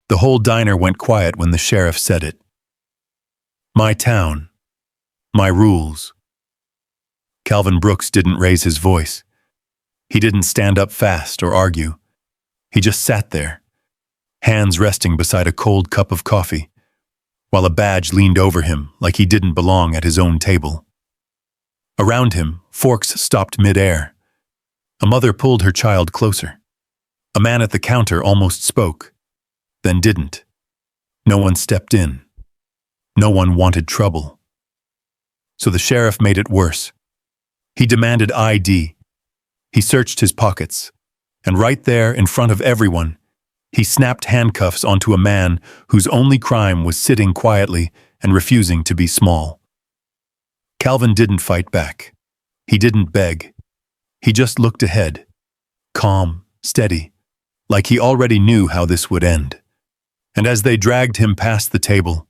The whole diner went quiet when the sheriff said it. My town. My rules. Calvin Brooks didn't raise his voice. He didn't stand up fast or argue. He just sat there, hands resting beside a cold cup of coffee, while a badge leaned over him like he didn't belong at his own table. Around him, forks stopped mid-air. A mother pulled her child closer. A man at the counter almost spoke, then didn't. No one stepped in. No one wanted trouble. So the sheriff made it worse. He demanded ID. He searched his pockets, and right there in front of everyone, he snapped handcuffs onto a man whose only crime was sitting quietly and refusing to be small. Calvin didn't fight back. He didn't beg. He just looked ahead, calm, steady, like he already knew how this would end. And as they dragged him past the table,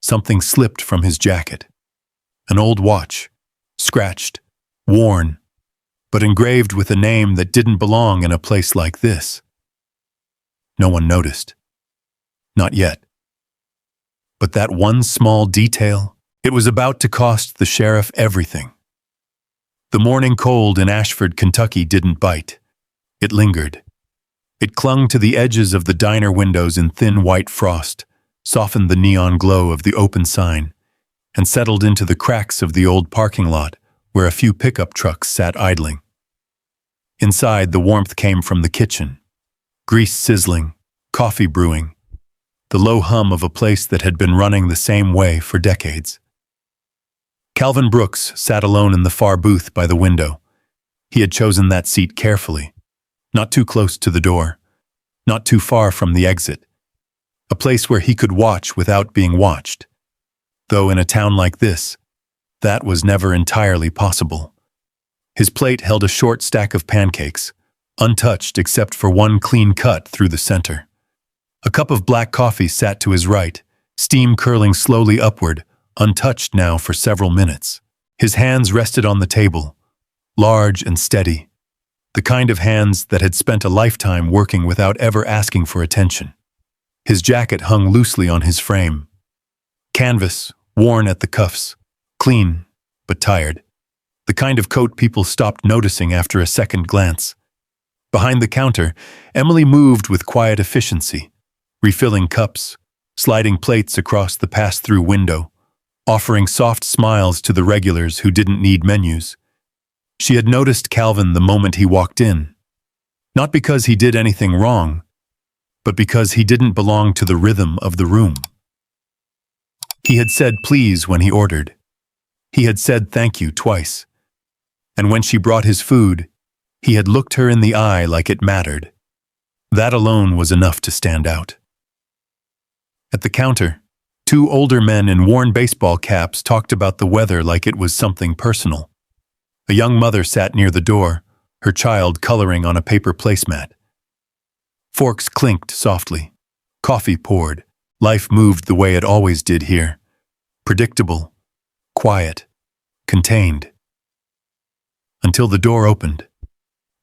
something slipped from his jacket. An old watch, scratched, worn, but engraved with a name that didn't belong in a place like this. No one noticed. Not yet. But that one small detail, it was about to cost the sheriff everything. The morning cold in Ashford, Kentucky didn't bite. It lingered. It clung to the edges of the diner windows in thin white frost, softened the neon glow of the open sign, and settled into the cracks of the old parking lot where a few pickup trucks sat idling. Inside, the warmth came from the kitchen, grease sizzling, coffee brewing, the low hum of a place that had been running the same way for decades. Calvin Brooks sat alone in the far booth by the window. He had chosen that seat carefully, not too close to the door, not too far from the exit, a place where he could watch without being watched. Though in a town like this, that was never entirely possible. His plate held a short stack of pancakes, untouched except for one clean cut through the center. A cup of black coffee sat to his right, steam curling slowly upward, untouched now for several minutes. His hands rested on the table, large and steady, the kind of hands that had spent a lifetime working without ever asking for attention. His jacket hung loosely on his frame. Canvas, worn at the cuffs, clean but tired. The kind of coat people stopped noticing after a second glance. Behind the counter, Emily moved with quiet efficiency, refilling cups, sliding plates across the pass-through window, offering soft smiles to the regulars who didn't need menus. She had noticed Calvin the moment he walked in, not because he did anything wrong, but because he didn't belong to the rhythm of the room. He had said please when he ordered. He had said thank you twice. And when she brought his food, he had looked her in the eye like it mattered. That alone was enough to stand out. At the counter, two older men in worn baseball caps talked about the weather like it was something personal. A young mother sat near the door, her child coloring on a paper placemat. Forks clinked softly. Coffee poured. Life moved the way it always did here. Predictable, quiet, contained. Until the door opened.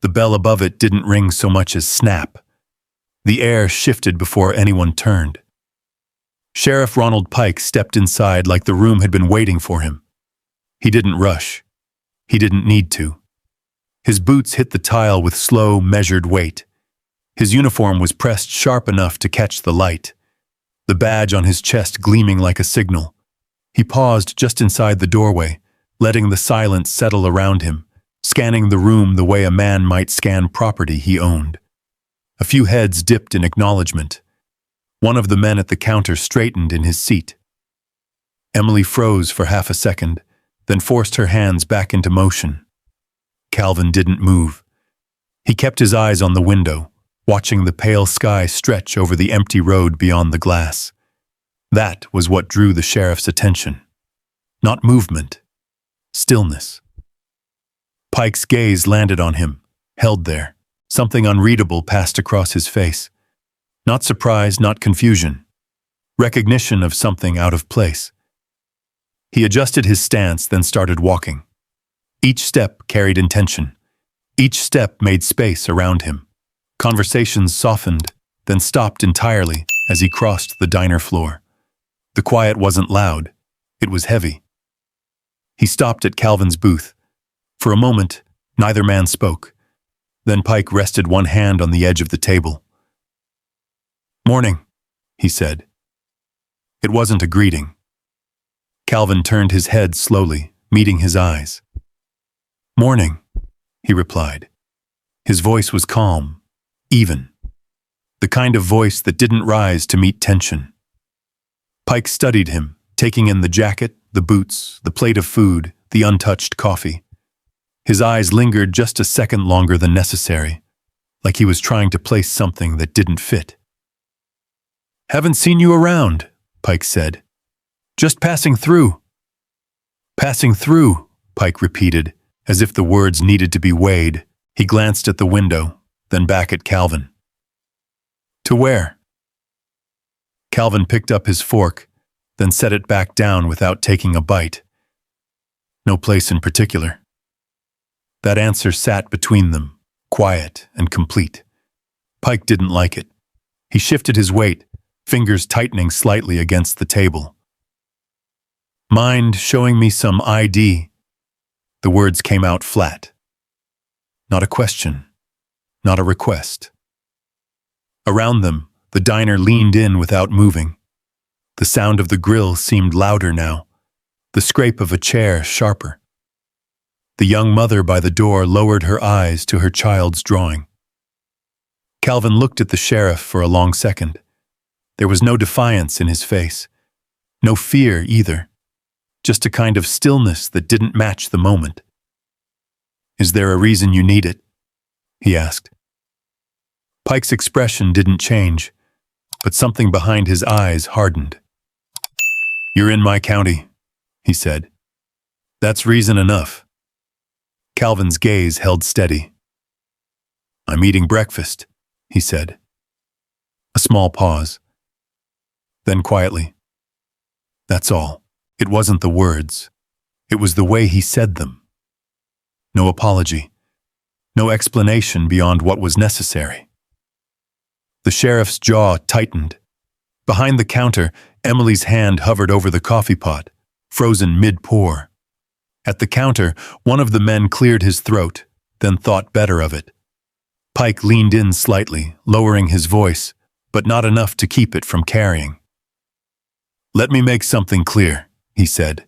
The bell above it didn't ring so much as snap. The air shifted before anyone turned. Sheriff Ronald Pike stepped inside like the room had been waiting for him. He didn't rush. He didn't need to. His boots hit the tile with slow, measured weight. His uniform was pressed sharp enough to catch the light, the badge on his chest gleaming like a signal. He paused just inside the doorway, letting the silence settle around him, scanning the room the way a man might scan property he owned. A few heads dipped in acknowledgement. One of the men at the counter straightened in his seat. Emily froze for half a second, then forced her hands back into motion. Calvin didn't move. He kept his eyes on the window, watching the pale sky stretch over the empty road beyond the glass. That was what drew the sheriff's attention. Not movement, stillness. Pike's gaze landed on him, held there. Something unreadable passed across his face. Not surprise, not confusion. Recognition of something out of place. He adjusted his stance, then started walking. Each step carried intention. Each step made space around him. Conversations softened, then stopped entirely as he crossed the diner floor. The quiet wasn't loud. It was heavy. He stopped at Calvin's booth. For a moment, neither man spoke. Then Pike rested one hand on the edge of the table. "Morning," he said. It wasn't a greeting. Calvin turned his head slowly, meeting his eyes. "Morning," he replied. His voice was calm, even. The kind of voice that didn't rise to meet tension. Pike studied him, taking in the jacket, the boots, the plate of food, the untouched coffee. His eyes lingered just a second longer than necessary, like he was trying to place something that didn't fit. "Haven't seen you around," Pike said. "Just passing through." "Passing through," Pike repeated, as if the words needed to be weighed. He glanced at the window, then back at Calvin. "To where?" Calvin picked up his fork, then set it back down without taking a bite. "No place in particular." That answer sat between them, quiet and complete. Pike didn't like it. He shifted his weight, fingers tightening slightly against the table. "Mind showing me some ID?" The words came out flat. Not a question, not a request. Around them, the diner leaned in without moving. The sound of the grill seemed louder now, the scrape of a chair sharper. The young mother by the door lowered her eyes to her child's drawing. Calvin looked at the sheriff for a long second. There was no defiance in his face, no fear either, just a kind of stillness that didn't match the moment. "Is there a reason you need it?" he asked. Pike's expression didn't change, but something behind his eyes hardened. "You're in my county," he said. "That's reason enough." Calvin's gaze held steady. "I'm eating breakfast," he said. A small pause. Then quietly, "That's all." It wasn't the words. It was the way he said them. No apology. No explanation beyond what was necessary. The sheriff's jaw tightened. Behind the counter, Emily's hand hovered over the coffee pot, frozen mid-pour. At the counter, one of the men cleared his throat, then thought better of it. Pike leaned in slightly, lowering his voice, but not enough to keep it from carrying. "Let me make something clear," he said.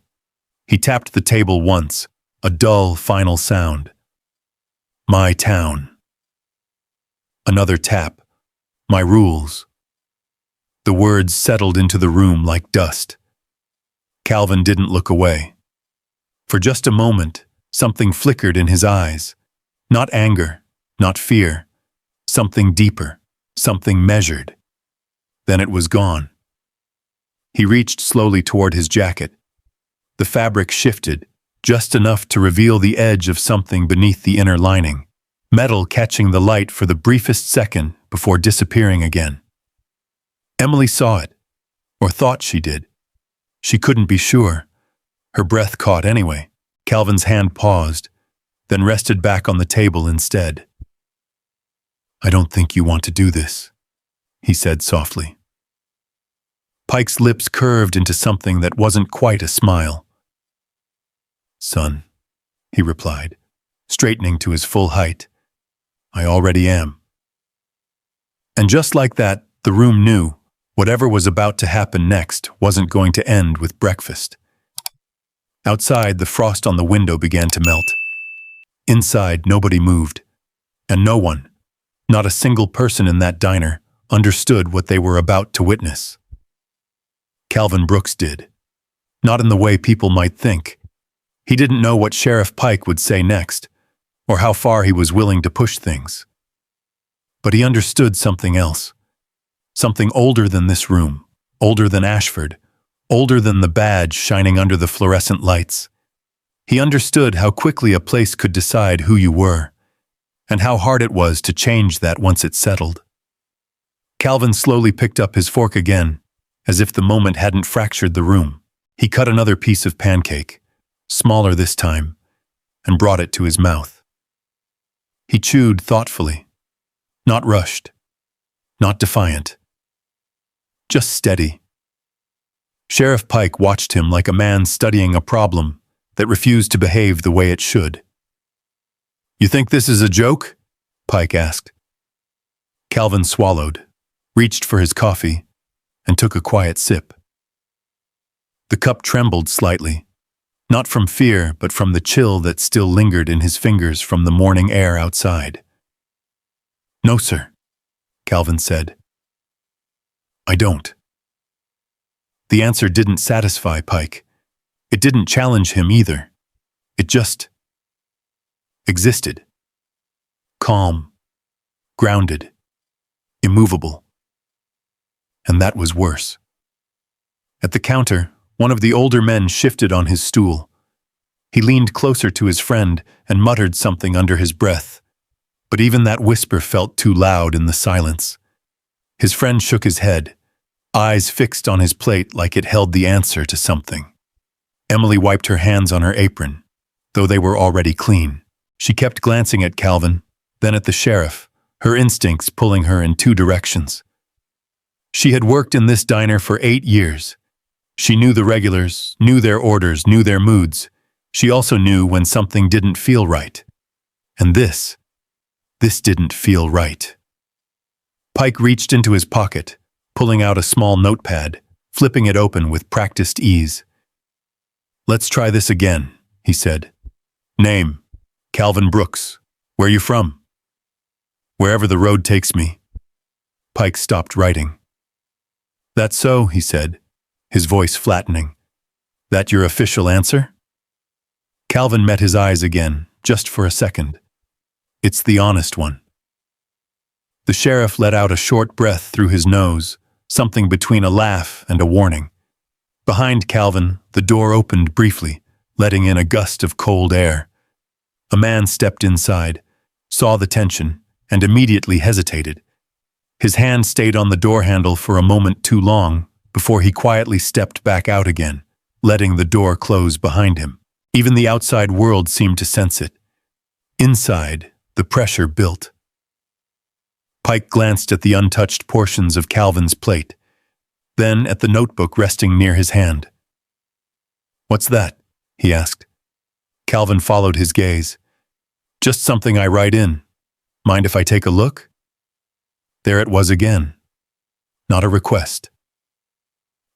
He tapped the table once, a dull, final sound. "My town." Another tap. "My rules." The words settled into the room like dust. Calvin didn't look away. For just a moment, something flickered in his eyes. Not anger, not fear. Something deeper, something measured. Then it was gone. He reached slowly toward his jacket. The fabric shifted, just enough to reveal the edge of something beneath the inner lining, metal catching the light for the briefest second before disappearing again. Emily saw it, or thought she did. She couldn't be sure. Her breath caught anyway. Calvin's hand paused, then rested back on the table instead. "I don't think you want to do this," he said softly. Pike's lips curved into something that wasn't quite a smile. "Son," he replied, straightening to his full height, "I already am." And just like that, the room knew whatever was about to happen next wasn't going to end with breakfast. Outside, the frost on the window began to melt. Inside, nobody moved, and no one, not a single person in that diner, understood what they were about to witness. Calvin Brooks did. Not in the way people might think. He didn't know what Sheriff Pike would say next, or how far he was willing to push things. But he understood something else. Something older than this room, older than Ashford, older than the badge shining under the fluorescent lights. He understood how quickly a place could decide who you were, and how hard it was to change that once it settled. Calvin slowly picked up his fork again, as if the moment hadn't fractured the room. He cut another piece of pancake, smaller this time, and brought it to his mouth. He chewed thoughtfully, not rushed, not defiant. Just steady. Sheriff Pike watched him like a man studying a problem that refused to behave the way it should. "You think this is a joke?" Pike asked. Calvin swallowed, reached for his coffee, and took a quiet sip. The cup trembled slightly, not from fear but from the chill that still lingered in his fingers from the morning air outside. "No, sir," Calvin said. "I don't." The answer didn't satisfy Pike. It didn't challenge him either. It just existed. Calm, grounded, immovable. And that was worse. At the counter, one of the older men shifted on his stool. He leaned closer to his friend and muttered something under his breath, but even that whisper felt too loud in the silence. His friend shook his head, eyes fixed on his plate like it held the answer to something. Emily wiped her hands on her apron, though they were already clean. She kept glancing at Calvin, then at the sheriff, her instincts pulling her in two directions. She had worked in this diner for 8 years. She knew the regulars, knew their orders, knew their moods. She also knew when something didn't feel right. And this didn't feel right. Pike reached into his pocket, pulling out a small notepad, flipping it open with practiced ease. "Let's try this again," he said. "Name, Calvin Brooks. Where you from?" "Wherever the road takes me." Pike stopped writing. "That's so," he said, his voice flattening. "That your official answer?" Calvin met his eyes again, just for a second. "It's the honest one." The sheriff let out a short breath through his nose, something between a laugh and a warning. Behind Calvin, the door opened briefly, letting in a gust of cold air. A man stepped inside, saw the tension, and immediately hesitated. His hand stayed on the door handle for a moment too long before he quietly stepped back out again, letting the door close behind him. Even the outside world seemed to sense it. Inside, the pressure built. Pike glanced at the untouched portions of Calvin's plate, then at the notebook resting near his hand. "What's that?" he asked. Calvin followed his gaze. "Just something I write in. Mind if I take a look?" There it was again. Not a request.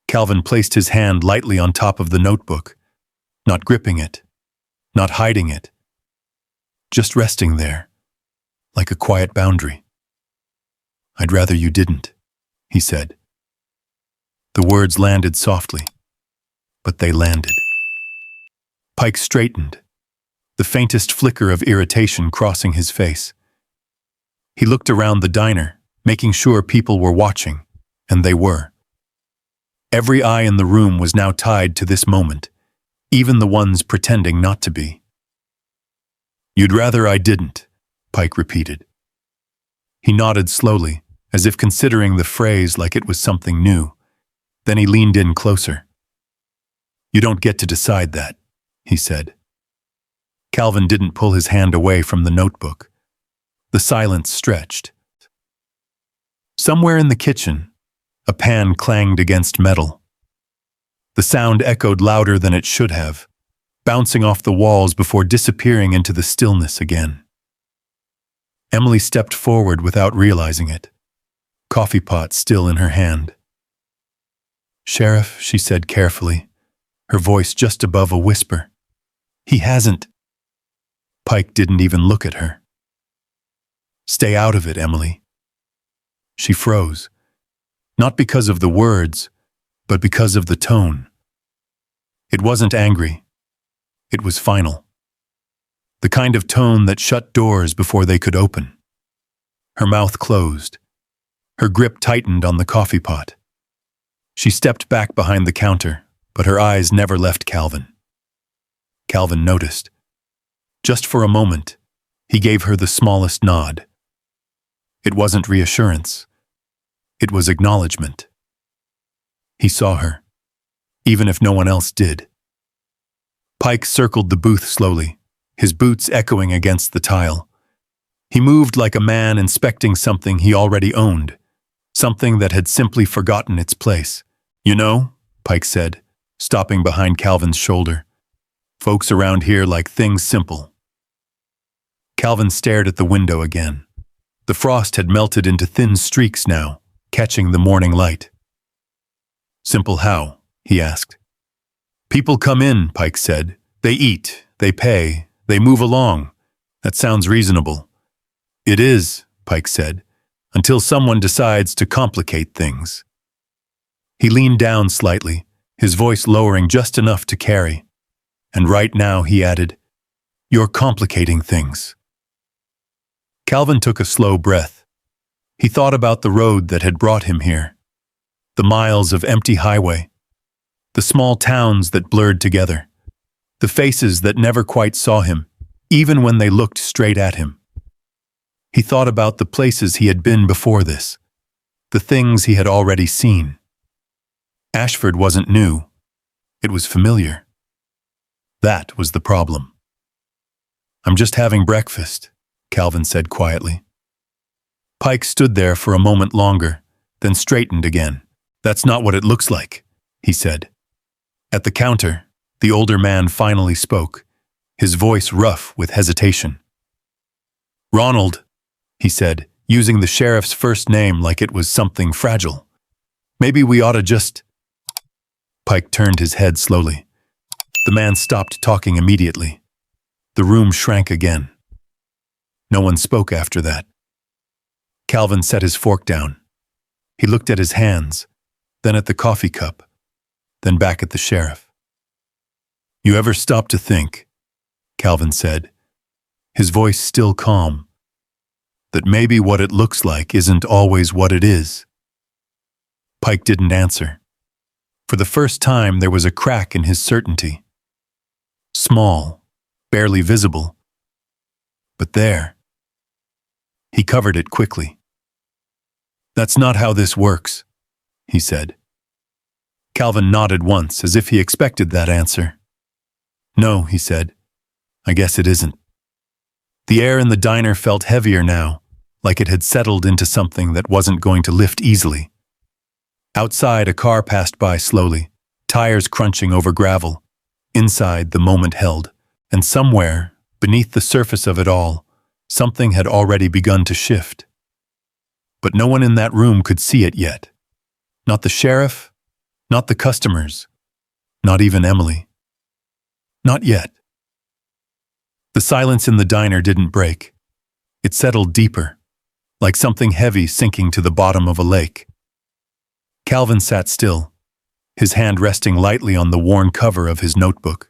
Calvin placed his hand lightly on top of the notebook, not gripping it, not hiding it, just resting there, like a quiet boundary. "I'd rather you didn't," he said. The words landed softly, but they landed. Pike straightened, the faintest flicker of irritation crossing his face. He looked around the diner, making sure people were watching, and they were. Every eye in the room was now tied to this moment, even the ones pretending not to be. "You'd rather I didn't," Pike repeated. He nodded slowly, as if considering the phrase like it was something new. Then he leaned in closer. "You don't get to decide that," he said. Calvin didn't pull his hand away from the notebook. The silence stretched. Somewhere in the kitchen, a pan clanged against metal. The sound echoed louder than it should have, bouncing off the walls before disappearing into the stillness again. Emily stepped forward without realizing it, coffee pot still in her hand. "Sheriff," she said carefully, her voice just above a whisper. "He hasn't." Pike didn't even look at her. "Stay out of it, Emily." She froze, not because of the words, but because of the tone. It wasn't angry. It was final. The kind of tone that shut doors before they could open. Her mouth closed. Her grip tightened on the coffee pot. She stepped back behind the counter, but her eyes never left Calvin. Calvin noticed. Just for a moment, he gave her the smallest nod. It wasn't reassurance. It was acknowledgement. He saw her, even if no one else did. Pike circled the booth slowly, his boots echoing against the tile. He moved like a man inspecting something he already owned, something that had simply forgotten its place. "You know," Pike said, stopping behind Calvin's shoulder, "folks around here like things simple." Calvin stared at the window again. The frost had melted into thin streaks now, catching the morning light. "Simple how?" he asked. "People come in," Pike said. "They eat, they pay, they move along. That sounds reasonable." "It is," Pike said, "until someone decides to complicate things." He leaned down slightly, his voice lowering just enough to carry. "And right now," he added, "you're complicating things." Calvin took a slow breath. He thought about the road that had brought him here, the miles of empty highway, the small towns that blurred together, the faces that never quite saw him, even when they looked straight at him. He thought about the places he had been before this, the things he had already seen. Ashford wasn't new. It was familiar. That was the problem. "I'm just having breakfast," Calvin said quietly. Pike stood there for a moment longer, then straightened again. "That's not what it looks like," he said. At the counter, the older man finally spoke, his voice rough with hesitation. "Ronald," he said, using the sheriff's first name like it was something fragile. "Maybe we ought to just—" Pike turned his head slowly. The man stopped talking immediately. The room shrank again. No one spoke after that. Calvin set his fork down. He looked at his hands, then at the coffee cup, then back at the sheriff. "You ever stop to think," Calvin said, his voice still calm, "that maybe what it looks like isn't always what it is?" Pike didn't answer. For the first time, there was a crack in his certainty. Small, barely visible, but there. He covered it quickly. "That's not how this works," he said. Calvin nodded once, as if he expected that answer. "No," he said, "I guess it isn't." The air in the diner felt heavier now, like it had settled into something that wasn't going to lift easily. Outside, a car passed by slowly, tires crunching over gravel. Inside, the moment held, and somewhere, beneath the surface of it all, something had already begun to shift. But no one in that room could see it yet. Not the sheriff, not the customers, not even Emily. Not yet. The silence in the diner didn't break. It settled deeper, like something heavy sinking to the bottom of a lake. Calvin sat still, his hand resting lightly on the worn cover of his notebook.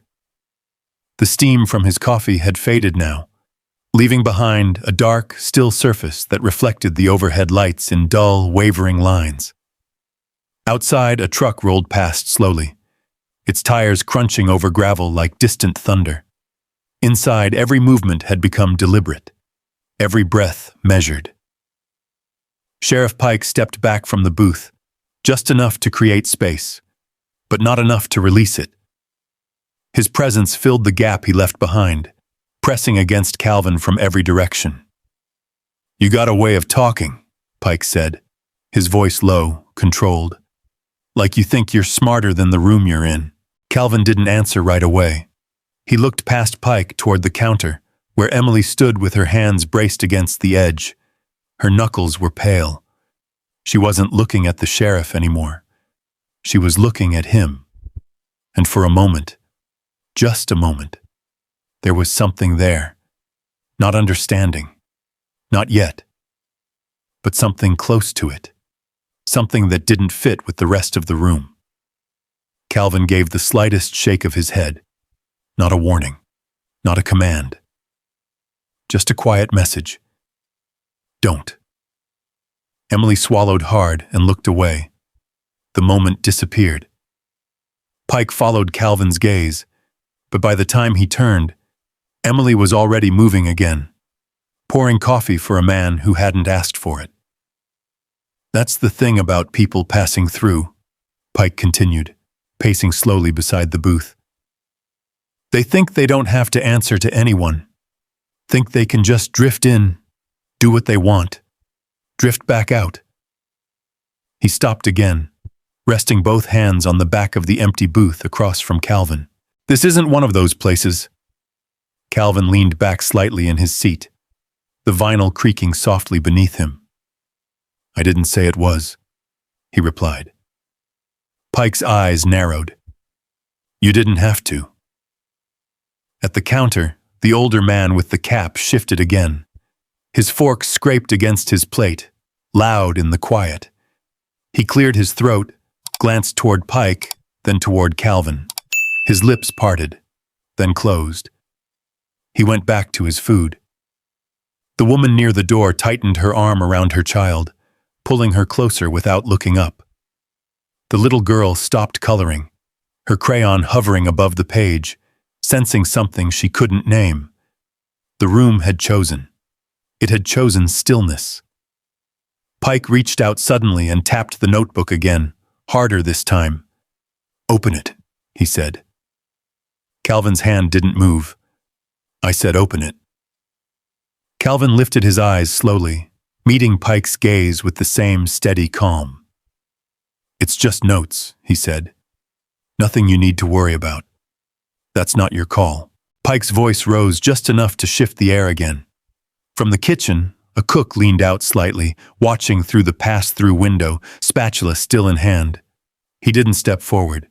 The steam from his coffee had faded now, leaving behind a dark, still surface that reflected the overhead lights in dull, wavering lines. Outside, a truck rolled past slowly, its tires crunching over gravel like distant thunder. Inside, every movement had become deliberate, every breath measured. Sheriff Pike stepped back from the booth, just enough to create space, but not enough to release it. His presence filled the gap he left behind, pressing against Calvin from every direction. "You got a way of talking," Pike said, his voice low, controlled. "Like you think you're smarter than the room you're in." Calvin didn't answer right away. He looked past Pike toward the counter, where Emily stood with her hands braced against the edge. Her knuckles were pale. She wasn't looking at the sheriff anymore. She was looking at him. And for a moment, just a moment, there was something there. Not understanding. Not yet. But something close to it. Something that didn't fit with the rest of the room. Calvin gave the slightest shake of his head. Not a warning. Not a command. Just a quiet message. Don't. Emily swallowed hard and looked away. The moment disappeared. Pike followed Calvin's gaze, but by the time he turned, Emily was already moving again, pouring coffee for a man who hadn't asked for it. "That's the thing about people passing through," Pike continued, pacing slowly beside the booth. "They think they don't have to answer to anyone. Think they can just drift in, do what they want, drift back out. He stopped again, resting both hands on the back of the empty booth across from Calvin. "This isn't one of those places." Calvin leaned back slightly in his seat, the vinyl creaking softly beneath him. "I didn't say it was," he replied. Pike's eyes narrowed. "You didn't have to." At the counter, the older man with the cap shifted again. His fork scraped against his plate, loud in the quiet. He cleared his throat, glanced toward Pike, then toward Calvin. His lips parted, then closed. He went back to his food. The woman near the door tightened her arm around her child, pulling her closer without looking up. The little girl stopped coloring, her crayon hovering above the page, sensing something she couldn't name. The room had chosen. It had chosen stillness. Pike reached out suddenly and tapped the notebook again, harder this time. "Open it," he said. Calvin's hand didn't move. "I said open it." Calvin lifted his eyes slowly, meeting Pike's gaze with the same steady calm. "It's just notes," he said. "Nothing you need to worry about. That's not your call." Pike's voice rose just enough to shift the air again. From the kitchen, a cook leaned out slightly, watching through the pass-through window, spatula still in hand. He didn't step forward,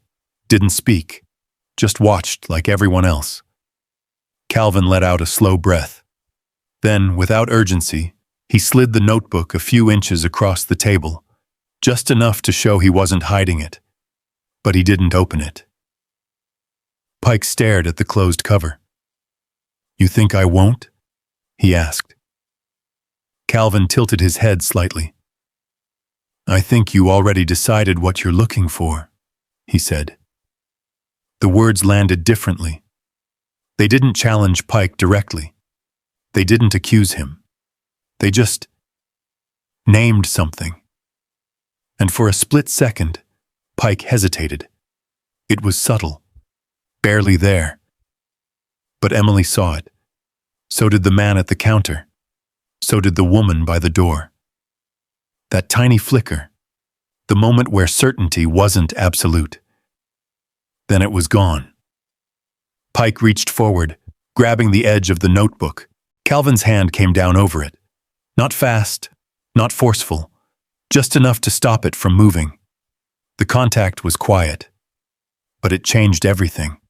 didn't speak, just watched like everyone else. Calvin let out a slow breath. Then, without urgency, he slid the notebook a few inches across the table, just enough to show he wasn't hiding it. But he didn't open it. Pike stared at the closed cover. "You think I won't?" he asked. Calvin tilted his head slightly. "I think you already decided what you're looking for," he said. The words landed differently. They didn't challenge Pike directly. They didn't accuse him. They just named something. And for a split second, Pike hesitated. It was subtle, barely there. But Emily saw it. So did the man at the counter. So did the woman by the door. That tiny flicker, the moment where certainty wasn't absolute. Then it was gone. Pike reached forward, grabbing the edge of the notebook. Calvin's hand came down over it. Not fast, not forceful, just enough to stop it from moving. The contact was quiet, but it changed everything.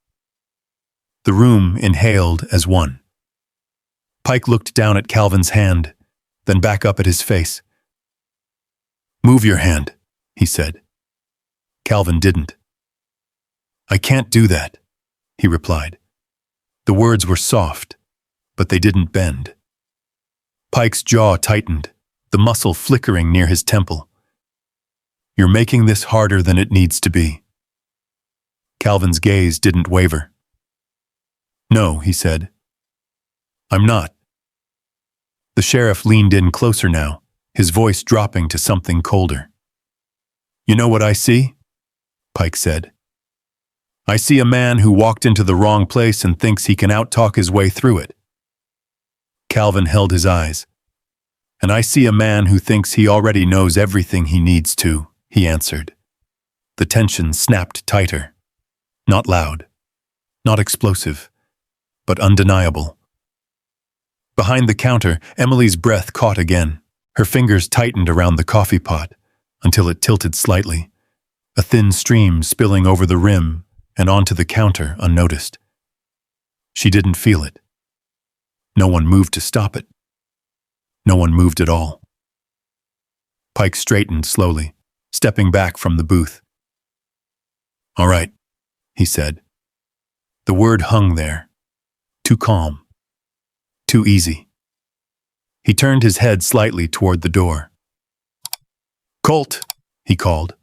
The room inhaled as one. Pike looked down at Calvin's hand, then back up at his face. "Move your hand," he said. Calvin didn't. "I can't do that," he replied. The words were soft, but they didn't bend. Pike's jaw tightened, the muscle flickering near his temple. "You're making this harder than it needs to be." Calvin's gaze didn't waver. "No," he said. "I'm not." The sheriff leaned in closer now, his voice dropping to something colder. "You know what I see?" Pike said. "I see a man who walked into the wrong place and thinks he can outtalk his way through it." Calvin held his eyes. "And I see a man who thinks he already knows everything he needs to," he answered. The tension snapped tighter. Not loud, not explosive, but undeniable. Behind the counter, Emily's breath caught again. Her fingers tightened around the coffee pot until it tilted slightly, a thin stream spilling over the rim and onto the counter unnoticed. She didn't feel it. No one moved to stop it. No one moved at all. Pike straightened slowly, stepping back from the booth. "All right," he said. The word hung there, too calm, too easy. He turned his head slightly toward the door. "Colt," he called.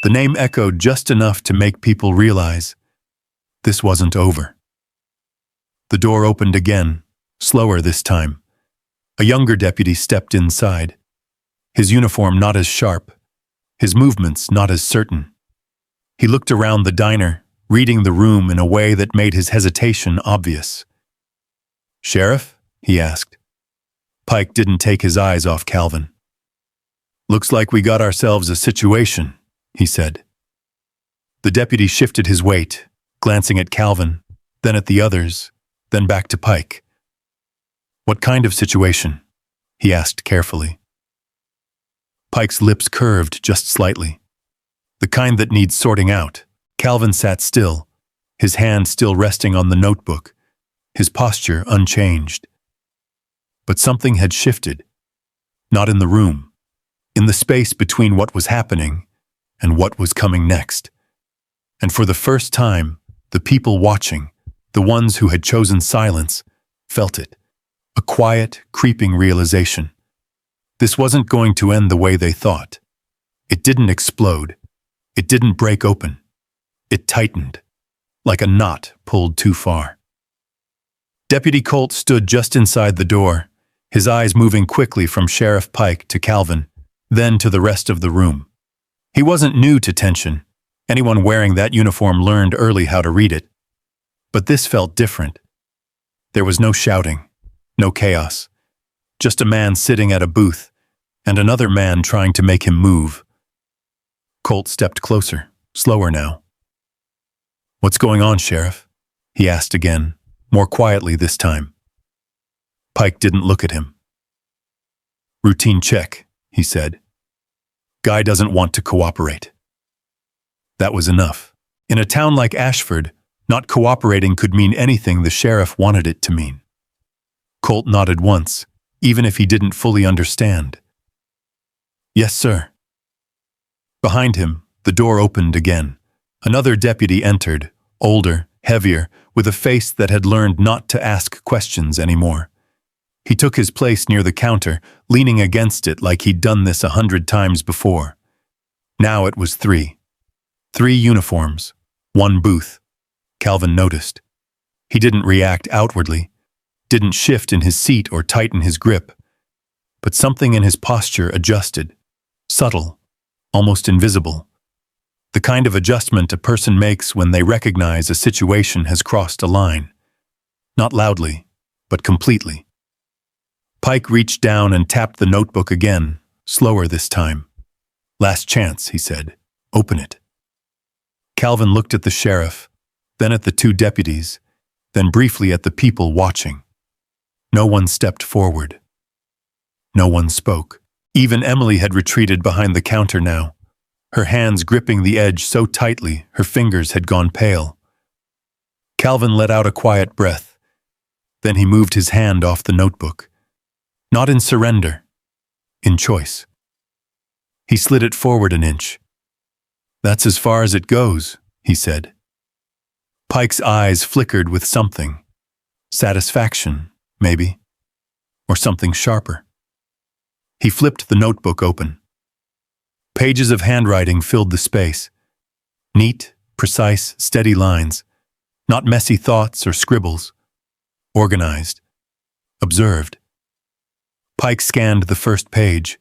The name echoed just enough to make people realize this wasn't over. The door opened again, slower this time. A younger deputy stepped inside, his uniform not as sharp, his movements not as certain. He looked around the diner, reading the room in a way that made his hesitation obvious. "Sheriff?" he asked. Pike didn't take his eyes off Calvin. Looks like we got ourselves a situation, he said. The deputy shifted his weight, glancing at Calvin, then at the others, then back to Pike. What kind of situation? He asked carefully. Pike's lips curved just slightly. The kind that needs sorting out. Calvin sat still, his hand still resting on the notebook, his posture unchanged. But something had shifted. Not in the room, in the space between what was happening and what was coming next. And for the first time, the people watching, the ones who had chosen silence, felt it. A quiet, creeping realization. This wasn't going to end the way they thought. It didn't explode. It didn't break open. It tightened, like a knot pulled too far. Deputy Colt stood just inside the door, his eyes moving quickly from Sheriff Pike to Calvin, then to the rest of the room. He wasn't new to tension. Anyone wearing that uniform learned early how to read it. But this felt different. There was no shouting, no chaos. Just a man sitting at a booth, and another man trying to make him move. Colt stepped closer, slower now. "What's going on, Sheriff?" he asked again, more quietly this time. Pike didn't look at him. "Routine check," he said. "Guy doesn't want to cooperate." That was enough. In a town like Ashford, not cooperating could mean anything the sheriff wanted it to mean. Colt nodded once, even if he didn't fully understand. "Yes, sir." Behind him, the door opened again. Another deputy entered, older, heavier, with a face that had learned not to ask questions anymore. He took his place near the counter, leaning against it like he'd done this 100 times before. Now it was 3. 3 uniforms, 1 booth. Calvin noticed. He didn't react outwardly, didn't shift in his seat or tighten his grip. But something in his posture adjusted, subtle, almost invisible. The kind of adjustment a person makes when they recognize a situation has crossed a line. Not loudly, but completely. Pike reached down and tapped the notebook again, slower this time. "Last chance," he said. "Open it." Calvin looked at the sheriff, then at the 2 deputies, then briefly at the people watching. No one stepped forward. No one spoke. Even Emily had retreated behind the counter now, her hands gripping the edge so tightly her fingers had gone pale. Calvin let out a quiet breath. Then he moved his hand off the notebook. Not in surrender, in choice. He slid it forward an inch. "That's as far as it goes," he said. Pike's eyes flickered with something. Satisfaction, maybe. Or something sharper. He flipped the notebook open. Pages of handwriting filled the space. Neat, precise, steady lines. Not messy thoughts or scribbles. Organized. Observed. Pike scanned the first page,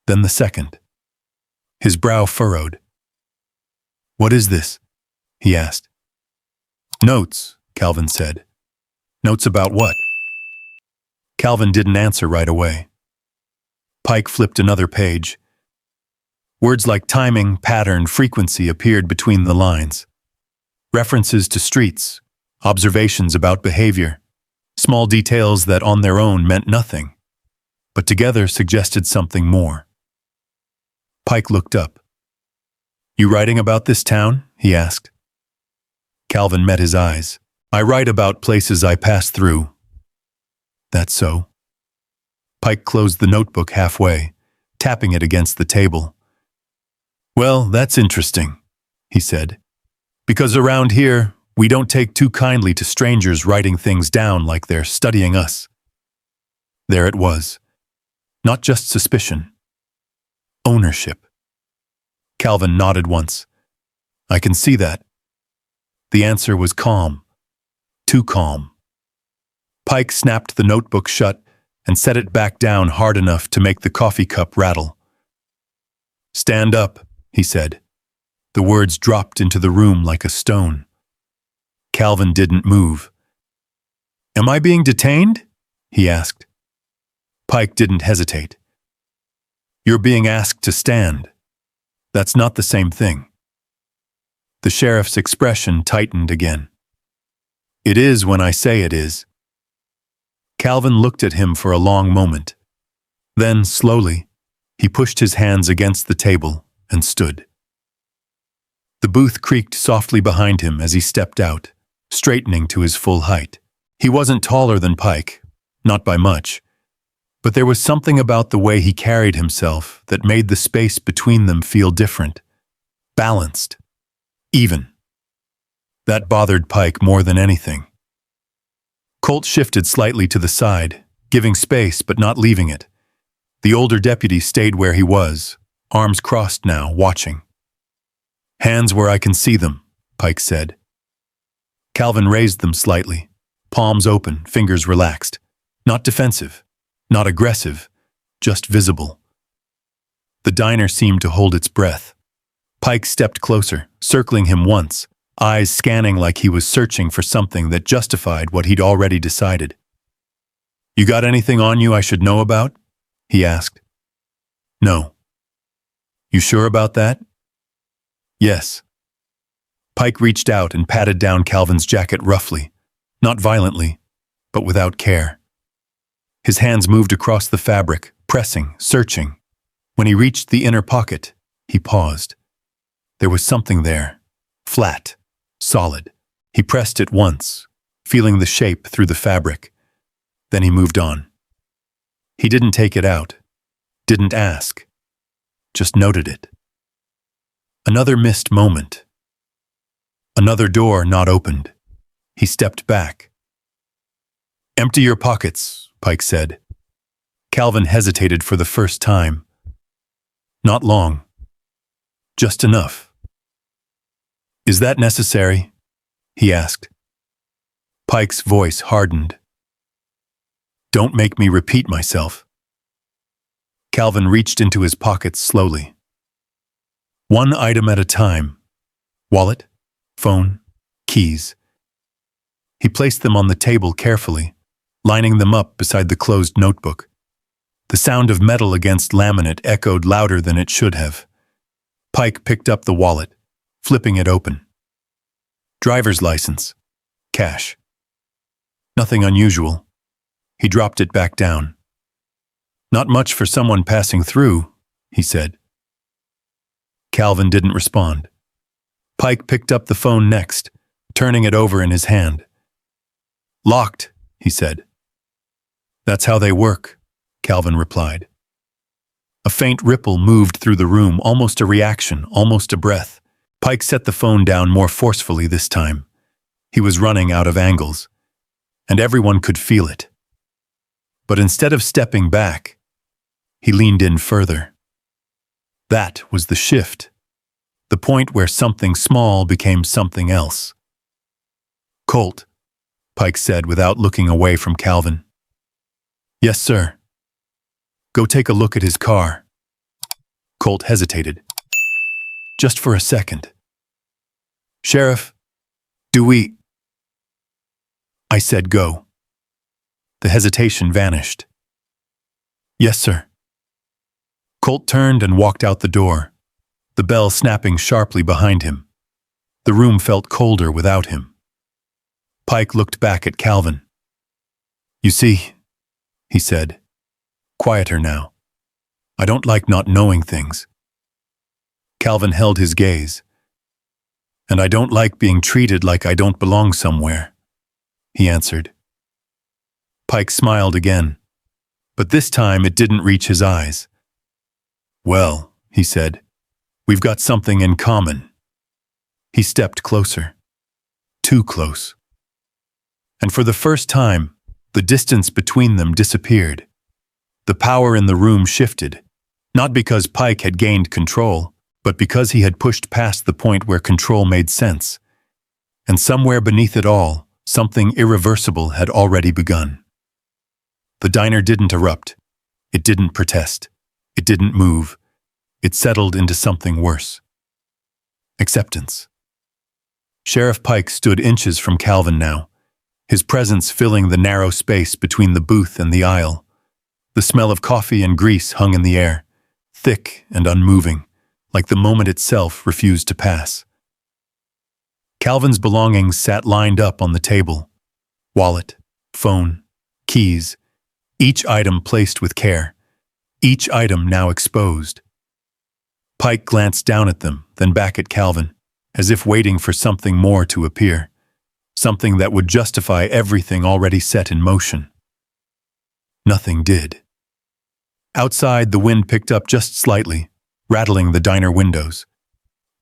then the second. His brow furrowed. "What is this?" he asked. "Notes," Calvin said. "Notes about what?" Calvin didn't answer right away. Pike flipped another page. Words like timing, pattern, frequency appeared between the lines. References to streets, observations about behavior, small details that on their own meant nothing, but together suggested something more. Pike looked up. "You writing about this town?" he asked. Calvin met his eyes. "I write about places I pass through." "That's so." Pike closed the notebook halfway, tapping it against the table. "Well, that's interesting," he said. "Because around here, we don't take too kindly to strangers writing things down like they're studying us." There it was. Not just suspicion. Ownership. Calvin nodded once. "I can see that." The answer was calm. Too calm. Pike snapped the notebook shut and set it back down hard enough to make the coffee cup rattle. "Stand up," he said. The words dropped into the room like a stone. Calvin didn't move. "Am I being detained?" he asked. Pike didn't hesitate. You're being asked to stand. That's not the same thing. The sheriff's expression tightened again. It is when I say it is. Calvin looked at him for a long moment. Then, slowly, he pushed his hands against the table and stood. The booth creaked softly behind him as he stepped out, straightening to his full height. He wasn't taller than Pike, not by much, but there was something about the way he carried himself that made the space between them feel different, balanced, even. That bothered Pike more than anything. Colt shifted slightly to the side, giving space but not leaving it. The older deputy stayed where he was, arms crossed now, watching. Hands where I can see them, Pike said. Calvin raised them slightly, palms open, fingers relaxed. Not defensive, not aggressive, just visible. The diner seemed to hold its breath. Pike stepped closer, circling him once, eyes scanning like he was searching for something that justified what he'd already decided. You got anything on you I should know about? He asked. No. You sure about that? Yes. Pike reached out and patted down Calvin's jacket roughly, not violently, but without care. His hands moved across the fabric, pressing, searching. When he reached the inner pocket, he paused. There was something there, flat, solid. He pressed it once, feeling the shape through the fabric. Then he moved on. He didn't take it out, didn't ask, just noted it. Another missed moment. Another door not opened. He stepped back. Empty your pockets, Pike said. Calvin hesitated for the first time. Not long. Just enough. Is that necessary? He asked. Pike's voice hardened. Don't make me repeat myself. Calvin reached into his pockets slowly. One item at a time. Wallet, phone, keys. He placed them on the table carefully, lining them up beside the closed notebook. The sound of metal against laminate echoed louder than it should have. Pike picked up the wallet, flipping it open. Driver's license. Cash. Nothing unusual. He dropped it back down. Not much for someone passing through, he said. Calvin didn't respond. Pike picked up the phone next, turning it over in his hand. Locked, he said. That's how they work, Calvin replied. A faint ripple moved through the room, almost a reaction, almost a breath. Pike set the phone down more forcefully this time. He was running out of angles, and everyone could feel it. But instead of stepping back, he leaned in further. That was the shift, the point where something small became something else. Colt, Pike said without looking away from Calvin. Yes, sir. Go take a look at his car. Colt hesitated. Just for a second. Sheriff, do we... I said go. The hesitation vanished. Yes, sir. Colt turned and walked out the door, the bell snapping sharply behind him. The room felt colder without him. Pike looked back at Calvin. You see, he said, quieter now. I don't like not knowing things. Calvin held his gaze. And I don't like being treated like I don't belong somewhere, he answered. Pike smiled again, but this time it didn't reach his eyes. Well, he said, we've got something in common. He stepped closer. Too close. And for the first time, the distance between them disappeared. The power in the room shifted, not because Pike had gained control, but because he had pushed past the point where control made sense. And somewhere beneath it all, something irreversible had already begun. The diner didn't erupt. It didn't protest. It didn't move. It settled into something worse. Acceptance. Sheriff Pike stood inches from Calvin now, his presence filling the narrow space between the booth and the aisle. The smell of coffee and grease hung in the air, thick and unmoving, like the moment itself refused to pass. Calvin's belongings sat lined up on the table. Wallet, phone, keys, each item placed with care, each item now exposed. Pike glanced down at them, then back at Calvin, as if waiting for something more to appear, something that would justify everything already set in motion. Nothing did. Outside, the wind picked up just slightly, rattling the diner windows.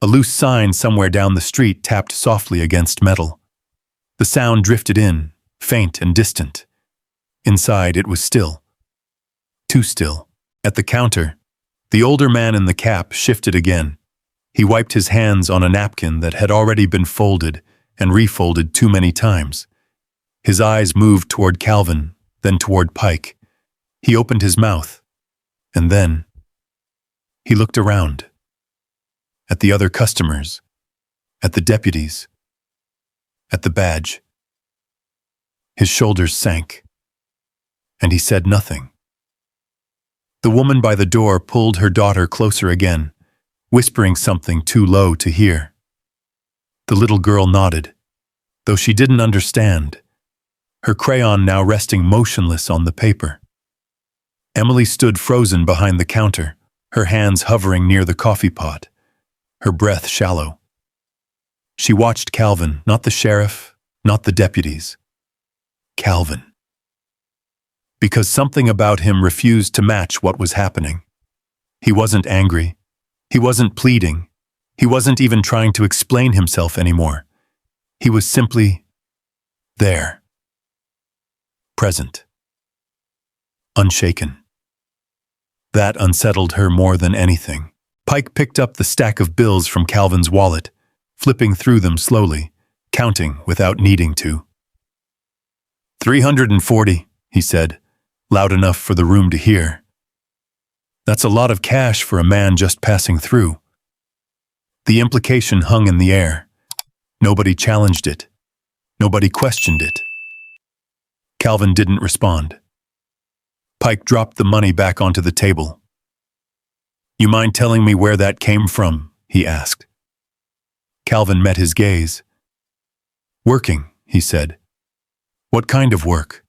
A loose sign somewhere down the street tapped softly against metal. The sound drifted in, faint and distant. Inside, it was still. Too still. At the counter, the older man in the cap shifted again. He wiped his hands on a napkin that had already been folded and refolded too many times. His eyes moved toward Calvin, then toward Pike. He opened his mouth, and then he looked around. At the other customers, at the deputies, at the badge. His shoulders sank, and he said nothing. The woman by the door pulled her daughter closer again, whispering something too low to hear. The little girl nodded, though she didn't understand, her crayon now resting motionless on the paper. Emily stood frozen behind the counter, her hands hovering near the coffee pot, her breath shallow. She watched Calvin, not the sheriff, not the deputies. Calvin. Because something about him refused to match what was happening. He wasn't angry. He wasn't pleading. He wasn't even trying to explain himself anymore. He was simply there. Present. Unshaken. That unsettled her more than anything. Pike picked up the stack of bills from Calvin's wallet, flipping through them slowly, counting without needing to. 340, he said, loud enough for the room to hear. That's a lot of cash for a man just passing through. The implication hung in the air. Nobody challenged it. Nobody questioned it. Calvin didn't respond. Pike dropped the money back onto the table. You mind telling me where that came from? He asked. Calvin met his gaze. Working, he said. What kind of work?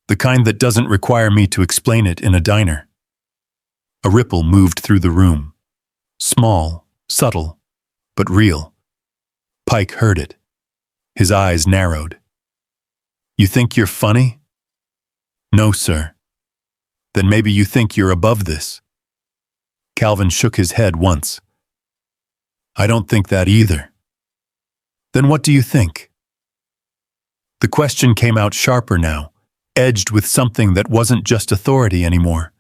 The kind that doesn't require me to explain it in a diner. A ripple moved through the room. Small, subtle, but real. Pike heard it. His eyes narrowed. You think you're funny? No, sir. Then maybe you think you're above this. Calvin shook his head once. I don't think that either. Then what do you think? The question came out sharper now, edged with something that wasn't just authority anymore.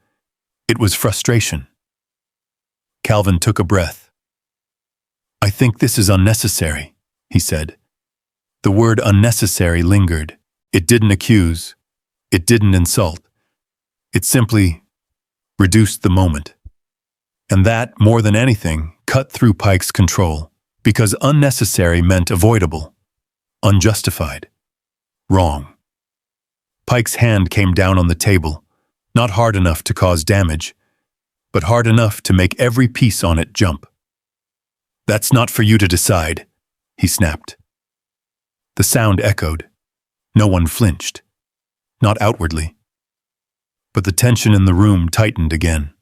It was frustration. Calvin took a breath. I think this is unnecessary, he said. The word unnecessary lingered. It didn't accuse. It didn't insult. It simply reduced the moment. And that, more than anything, cut through Pike's control, because unnecessary meant avoidable, unjustified, wrong. Pike's hand came down on the table, not hard enough to cause damage, but hard enough to make every piece on it jump. That's not for you to decide, he snapped. The sound echoed. No one flinched. Not outwardly. But the tension in the room tightened again.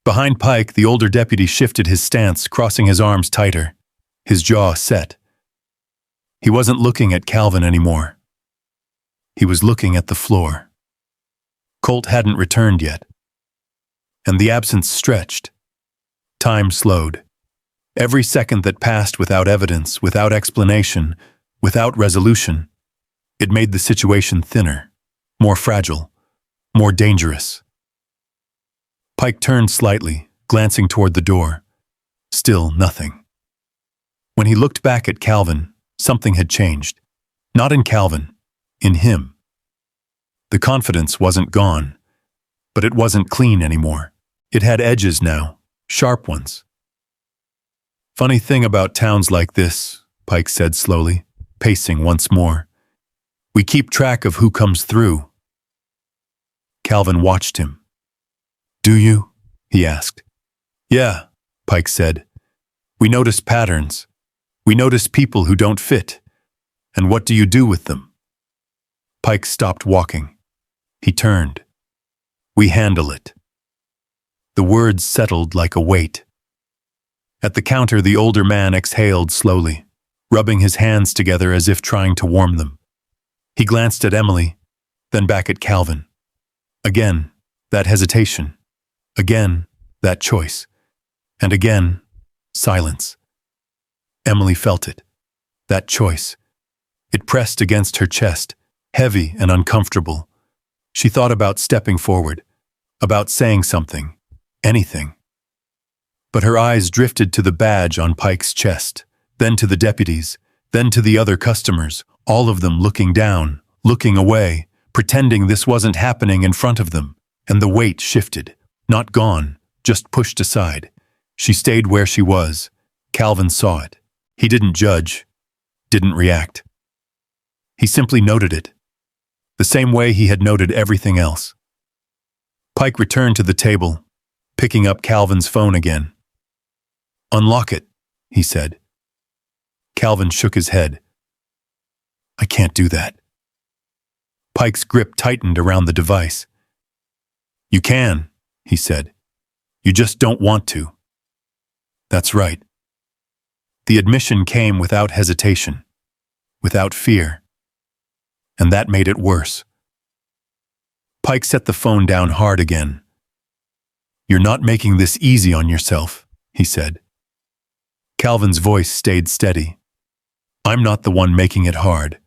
Behind Pike, the older deputy shifted his stance, crossing his arms tighter, his jaw set. He wasn't looking at Calvin anymore. He was looking at the floor. Colt hadn't returned yet. And the absence stretched. Time slowed. Every second that passed without evidence, without explanation, without resolution, it made the situation thinner, more fragile, more dangerous. Pike turned slightly, glancing toward the door. Still nothing. When he looked back at Calvin, something had changed. Not in Calvin, in him. The confidence wasn't gone, but it wasn't clean anymore. It had edges now, sharp ones. Funny thing about towns like this, Pike said slowly, pacing once more. We keep track of who comes through. Calvin watched him. Do you? he asked. Yeah, Pike said. We notice patterns. We notice people who don't fit. And what do you do with them? Pike stopped walking. He turned. We handle it. The words settled like a weight. At the counter, the older man exhaled slowly, rubbing his hands together as if trying to warm them. He glanced at Emily, then back at Calvin. Again, that hesitation. Again, that choice. And again, silence. Emily felt it. That choice. It pressed against her chest, heavy and uncomfortable. She thought about stepping forward, about saying something, anything. But her eyes drifted to the badge on Pike's chest, then to the deputies, then to the other customers, all of them looking down, looking away, pretending this wasn't happening in front of them. And the weight shifted, not gone, just pushed aside. She stayed where she was. Calvin saw it. He didn't judge, didn't react. He simply noted it, the same way he had noted everything else. Pike returned to the table, picking up Calvin's phone again. Unlock it, he said. Calvin shook his head. I can't do that. Pike's grip tightened around the device. You can, he said. You just don't want to. That's right. The admission came without hesitation, without fear. And that made it worse. Pike set the phone down hard again. You're not making this easy on yourself, he said. Calvin's voice stayed steady. I'm not the one making it hard.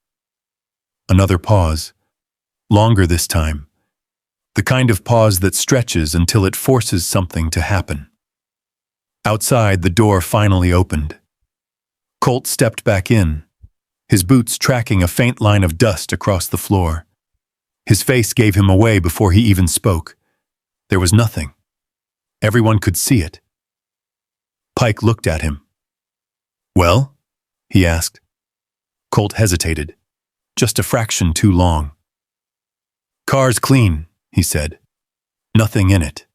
Another pause. Longer this time. The kind of pause that stretches until it forces something to happen. Outside, the door finally opened. Colt stepped back in, his boots tracking a faint line of dust across the floor. His face gave him away before he even spoke. There was nothing. Everyone could see it. Pike looked at him. Well? He asked. Colt hesitated, just a fraction too long. Car's clean, he said. Nothing in it.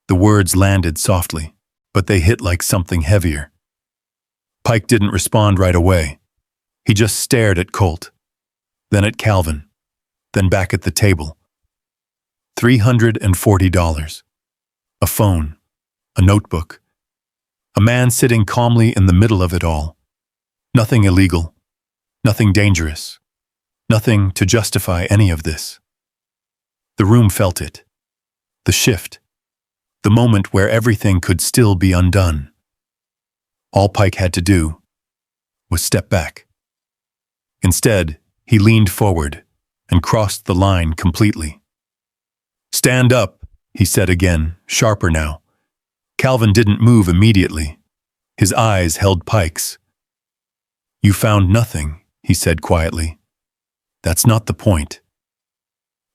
The words landed softly, but they hit like something heavier. Pike didn't respond right away. He just stared at Colt, then at Calvin, then back at the table. $340. A phone, a notebook, a man sitting calmly in the middle of it all. Nothing illegal, nothing dangerous, nothing to justify any of this. The room felt it. The shift. The moment where everything could still be undone. All Pike had to do was step back. Instead, he leaned forward and crossed the line completely. Stand up, he said again, sharper now. Calvin didn't move immediately. His eyes held Pike's. You found nothing, he said quietly. That's not the point.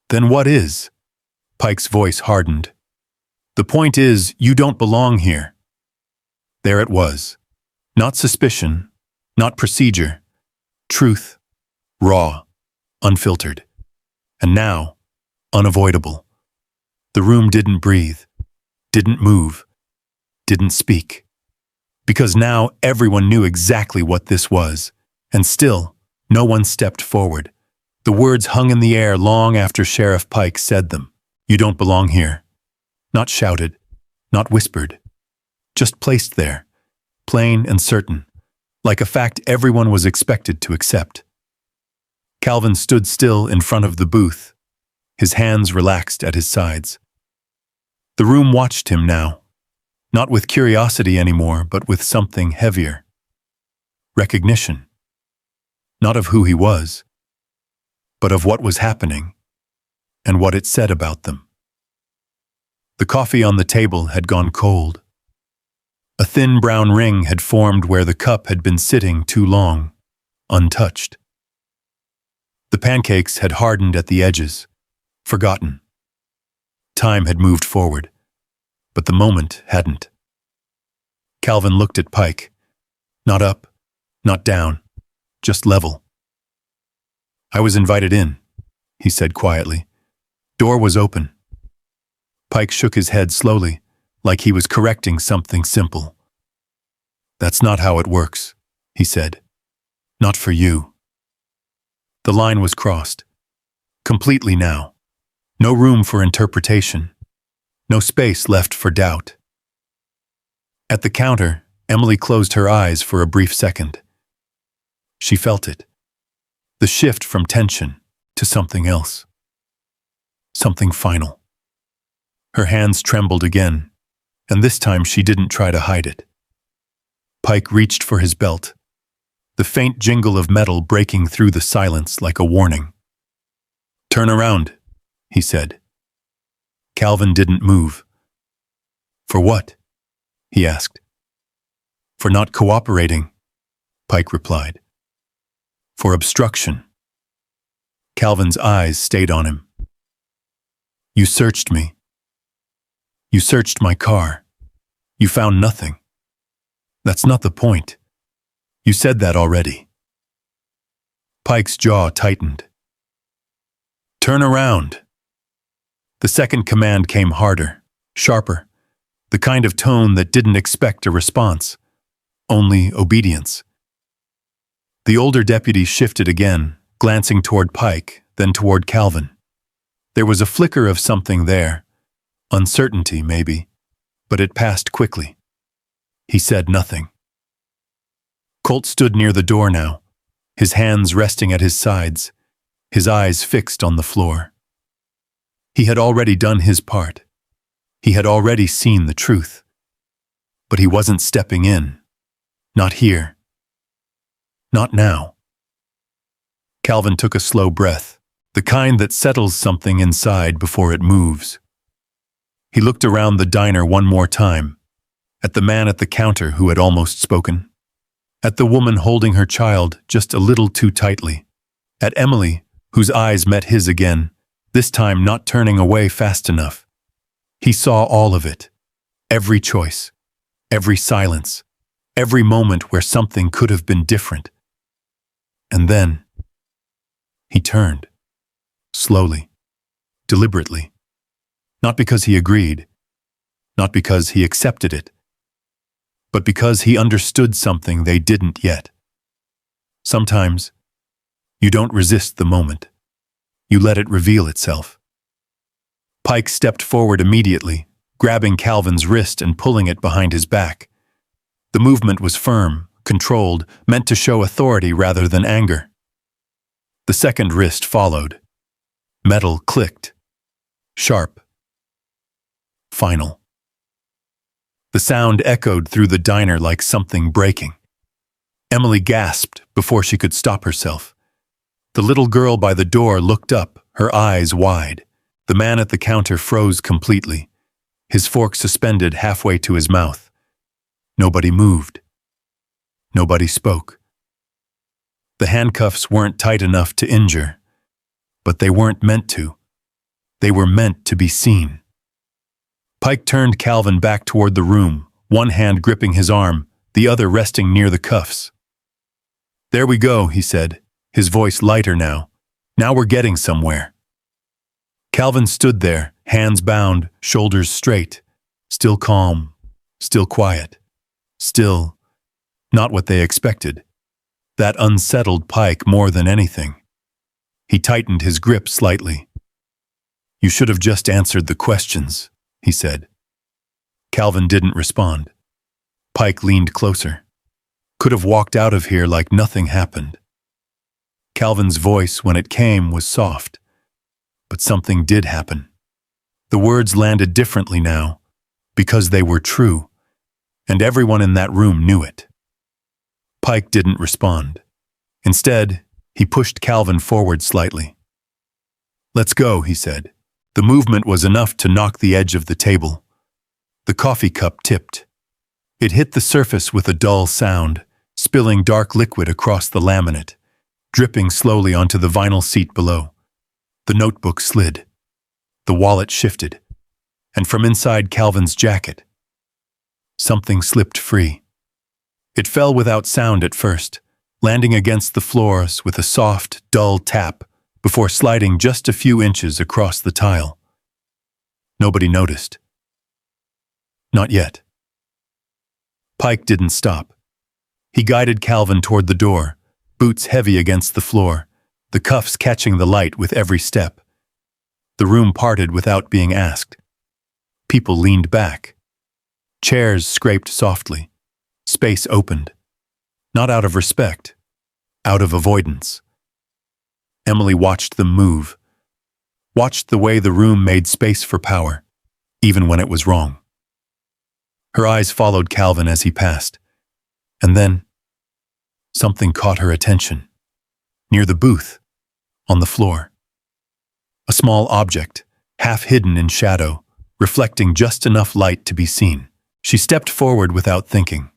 Then what is? Pike's voice hardened. The point is, you don't belong here. There it was. Not suspicion, not procedure. Truth, raw, unfiltered. And now, unavoidable. The room didn't breathe, didn't move, didn't speak. Because now everyone knew exactly what this was. And still, no one stepped forward. The words hung in the air long after Sheriff Pike said them. You don't belong here. Not shouted, not whispered. Just placed there, plain and certain, like a fact everyone was expected to accept. Calvin stood still in front of the booth, his hands relaxed at his sides. The room watched him now, not with curiosity anymore, but with something heavier. Recognition. Not of who he was, but of what was happening and what it said about them. The coffee on the table had gone cold. A thin brown ring had formed where the cup had been sitting too long, untouched. The pancakes had hardened at the edges, forgotten. Time had moved forward, but the moment hadn't. Calvin looked at Pike. Not up, not down, just level. I was invited in, he said quietly. Door was open. Pike shook his head slowly, like he was correcting something simple. "That's not how it works," he said. "Not for you." The line was crossed. Completely now. No room for interpretation. No space left for doubt. At the counter, Emily closed her eyes for a brief second. She felt it. The shift from tension to something else. Something final. Her hands trembled again, and this time she didn't try to hide it. Pike reached for his belt, the faint jingle of metal breaking through the silence like a warning. "Turn around," he said. Calvin didn't move. "For what?" he asked. "For not cooperating," Pike replied. "For obstruction." Calvin's eyes stayed on him. "You searched me. You searched my car. You found nothing. That's not the point. You said that already." Pike's jaw tightened. "Turn around." The second command came harder, sharper, the kind of tone that didn't expect a response, only obedience. The older deputy shifted again, glancing toward Pike, then toward Calvin. There was a flicker of something there, uncertainty maybe, but it passed quickly. He said nothing. Colt stood near the door now, his hands resting at his sides, his eyes fixed on the floor. He had already done his part. He had already seen the truth. But he wasn't stepping in. Not here. Not now. Calvin took a slow breath, the kind that settles something inside before it moves. He looked around the diner one more time, at the man at the counter who had almost spoken, at the woman holding her child just a little too tightly, at Emily, whose eyes met his again, this time not turning away fast enough. He saw all of it, every choice, every silence, every moment where something could have been different. And then he turned, slowly, deliberately, not because he agreed, not because he accepted it, but because he understood something they didn't yet. Sometimes, you don't resist the moment. You let it reveal itself. Pike stepped forward immediately, grabbing Calvin's wrist and pulling it behind his back. The movement was firm, controlled, meant to show authority rather than anger. The second wrist followed. Metal clicked. Sharp. Final. The sound echoed through the diner like something breaking. Emily gasped before she could stop herself. The little girl by the door looked up, her eyes wide. The man at the counter froze completely, his fork suspended halfway to his mouth. Nobody moved. Nobody spoke. The handcuffs weren't tight enough to injure, but they weren't meant to. They were meant to be seen. Pike turned Calvin back toward the room, one hand gripping his arm, the other resting near the cuffs. "There we go," he said, his voice lighter now. "Now we're getting somewhere." Calvin stood there, hands bound, shoulders straight, still calm, still quiet, still not what they expected. That unsettled Pike more than anything. He tightened his grip slightly. "You should have just answered the questions," he said. Calvin didn't respond. Pike leaned closer. Could have walked out of here like nothing happened. Calvin's voice, when it came, was soft. But something did happen. The words landed differently now, because they were true, and everyone in that room knew it. Pike didn't respond. Instead, he pushed Calvin forward slightly. "Let's go," he said. The movement was enough to knock the edge of the table. The coffee cup tipped. It hit the surface with a dull sound, spilling dark liquid across the laminate, dripping slowly onto the vinyl seat below. The notebook slid. The wallet shifted. And from inside Calvin's jacket, something slipped free. It fell without sound at first, landing against the floors with a soft, dull tap before sliding just a few inches across the tile. Nobody noticed. Not yet. Pike didn't stop. He guided Calvin toward the door, boots heavy against the floor, the cuffs catching the light with every step. The room parted without being asked. People leaned back. Chairs scraped softly. Space opened. Not out of respect, out of avoidance. Emily watched them move, watched the way the room made space for power, even when it was wrong. Her eyes followed Calvin as he passed, and then something caught her attention. Near the booth, on the floor. A small object, half hidden in shadow, reflecting just enough light to be seen. She stepped forward without thinking.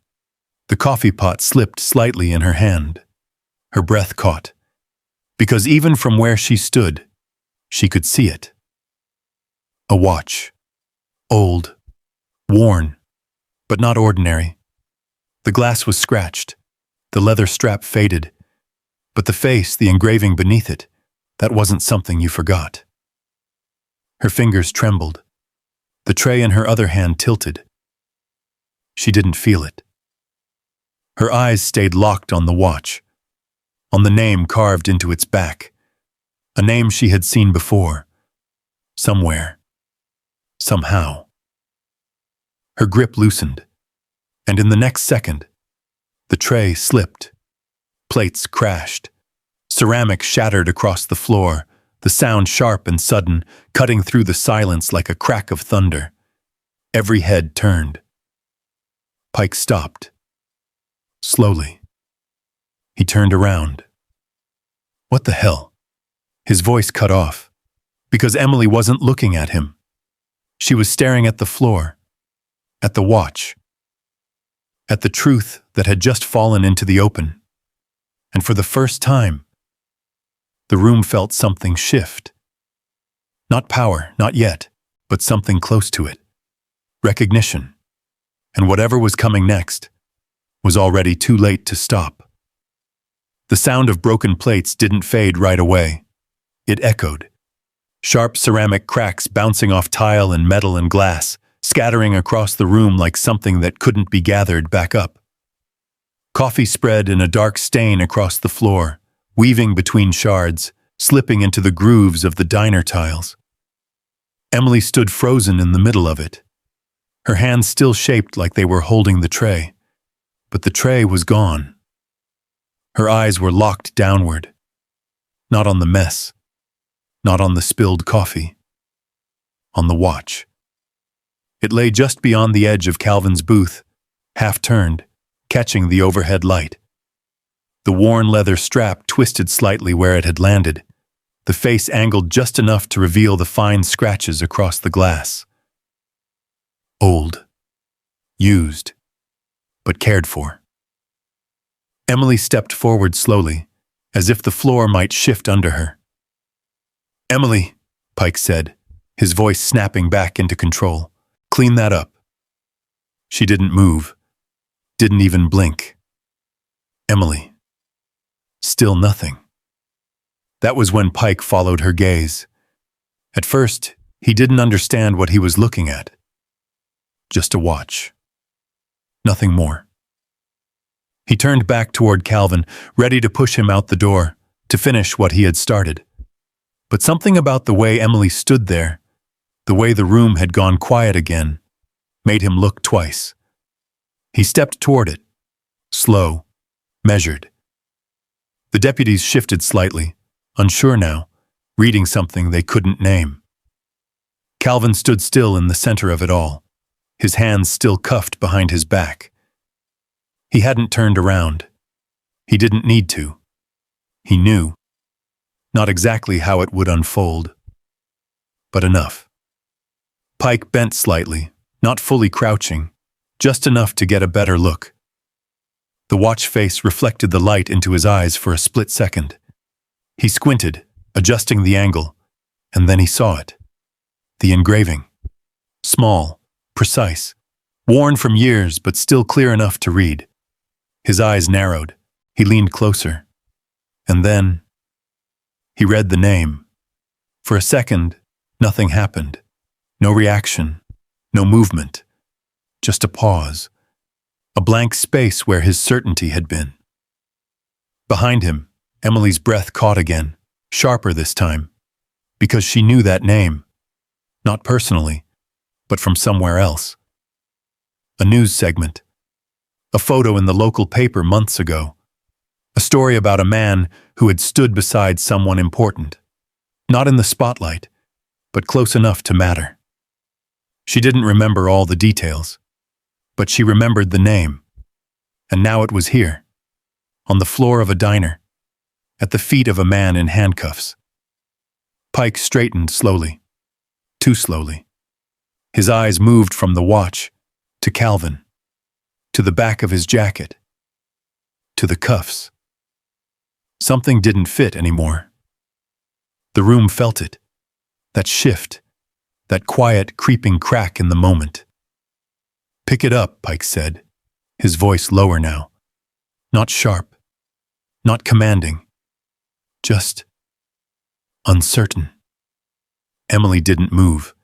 The coffee pot slipped slightly in her hand. Her breath caught, because even from where she stood, she could see it. A watch. Old, worn, but not ordinary. The glass was scratched, the leather strap faded, but the face, the engraving beneath it, that wasn't something you forgot. Her fingers trembled. The tray in her other hand tilted. She didn't feel it. Her eyes stayed locked on the watch, on the name carved into its back, a name she had seen before, somewhere, somehow. Her grip loosened, and in the next second, the tray slipped. Plates crashed. Ceramic shattered across the floor, the sound sharp and sudden, cutting through the silence like a crack of thunder. Every head turned. Pike stopped. Slowly. He turned around. What the hell? His voice cut off, because Emily wasn't looking at him. She was staring at the floor, at the watch, at the truth that had just fallen into the open. And for the first time, the room felt something shift. Not power, not yet, but something close to it. Recognition. And whatever was coming next was already too late to stop. The sound of broken plates didn't fade right away. It echoed. Sharp ceramic cracks bouncing off tile and metal and glass, scattering across the room like something that couldn't be gathered back up. Coffee spread in a dark stain across the floor, weaving between shards, slipping into the grooves of the diner tiles. Emily stood frozen in the middle of it, her hands still shaped like they were holding the tray. But the tray was gone. Her eyes were locked downward, not on the mess, not on the spilled coffee, on the watch. It lay just beyond the edge of Calvin's booth, half turned, catching the overhead light. The worn leather strap twisted slightly where it had landed, the face angled just enough to reveal the fine scratches across the glass. Old. Used. But cared for. Emily stepped forward slowly, as if the floor might shift under her. "Emily," Pike said, his voice snapping back into control. "Clean that up." She didn't move, didn't even blink. Emily. Still nothing. That was when Pike followed her gaze. At first, he didn't understand what he was looking at. Just a watch. Nothing more. He turned back toward Calvin, ready to push him out the door, to finish what he had started. But something about the way Emily stood there, the way the room had gone quiet again, made him look twice. He stepped toward it, slow, measured. The deputies shifted slightly, unsure now, reading something they couldn't name. Calvin stood still in the center of it all, his hands still cuffed behind his back. He hadn't turned around. He didn't need to. He knew. Not exactly how it would unfold, but enough. Pike bent slightly, not fully crouching, just enough to get a better look. The watch face reflected the light into his eyes for a split second. He squinted, adjusting the angle, and then he saw it. The engraving. Small, precise, worn from years but still clear enough to read. His eyes narrowed. He leaned closer. And then he read the name. For a second, nothing happened. No reaction, no movement, just a pause, a blank space where his certainty had been. Behind him, Emily's breath caught again, sharper this time, because she knew that name, not personally, but from somewhere else. A news segment, a photo in the local paper months ago, a story about a man who had stood beside someone important, not in the spotlight, but close enough to matter. She didn't remember all the details, but she remembered the name, and now it was here, on the floor of a diner, at the feet of a man in handcuffs. Pike straightened slowly, too slowly. His eyes moved from the watch to Calvin, to the back of his jacket, to the cuffs. Something didn't fit anymore. The room felt it, that shift, that quiet, creeping crack in the moment. "Pick it up," Pike said, his voice lower now. Not sharp, not commanding, just uncertain. Emily didn't move.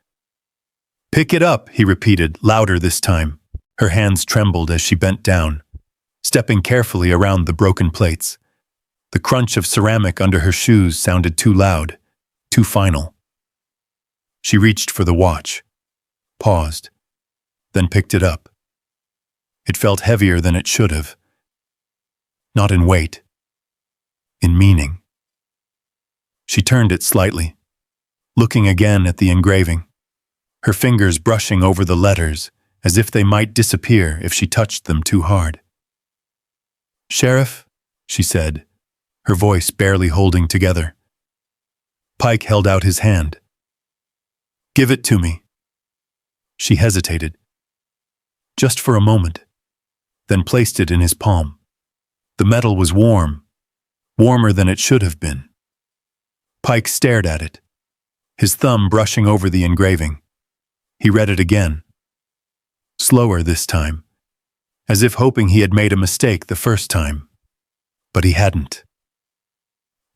"Pick it up," he repeated, louder this time. Her hands trembled as she bent down, stepping carefully around the broken plates. The crunch of ceramic under her shoes sounded too loud, too final. She reached for the watch, paused, then picked it up. It felt heavier than it should have. Not in weight, in meaning. She turned it slightly, looking again at the engraving, her fingers brushing over the letters as if they might disappear if she touched them too hard. "Sheriff," she said, her voice barely holding together. Pike held out his hand. "Give it to me." She hesitated, just for a moment, then placed it in his palm. The metal was warm, warmer than it should have been. Pike stared at it, his thumb brushing over the engraving. He read it again, slower this time, as if hoping he had made a mistake the first time, but he hadn't.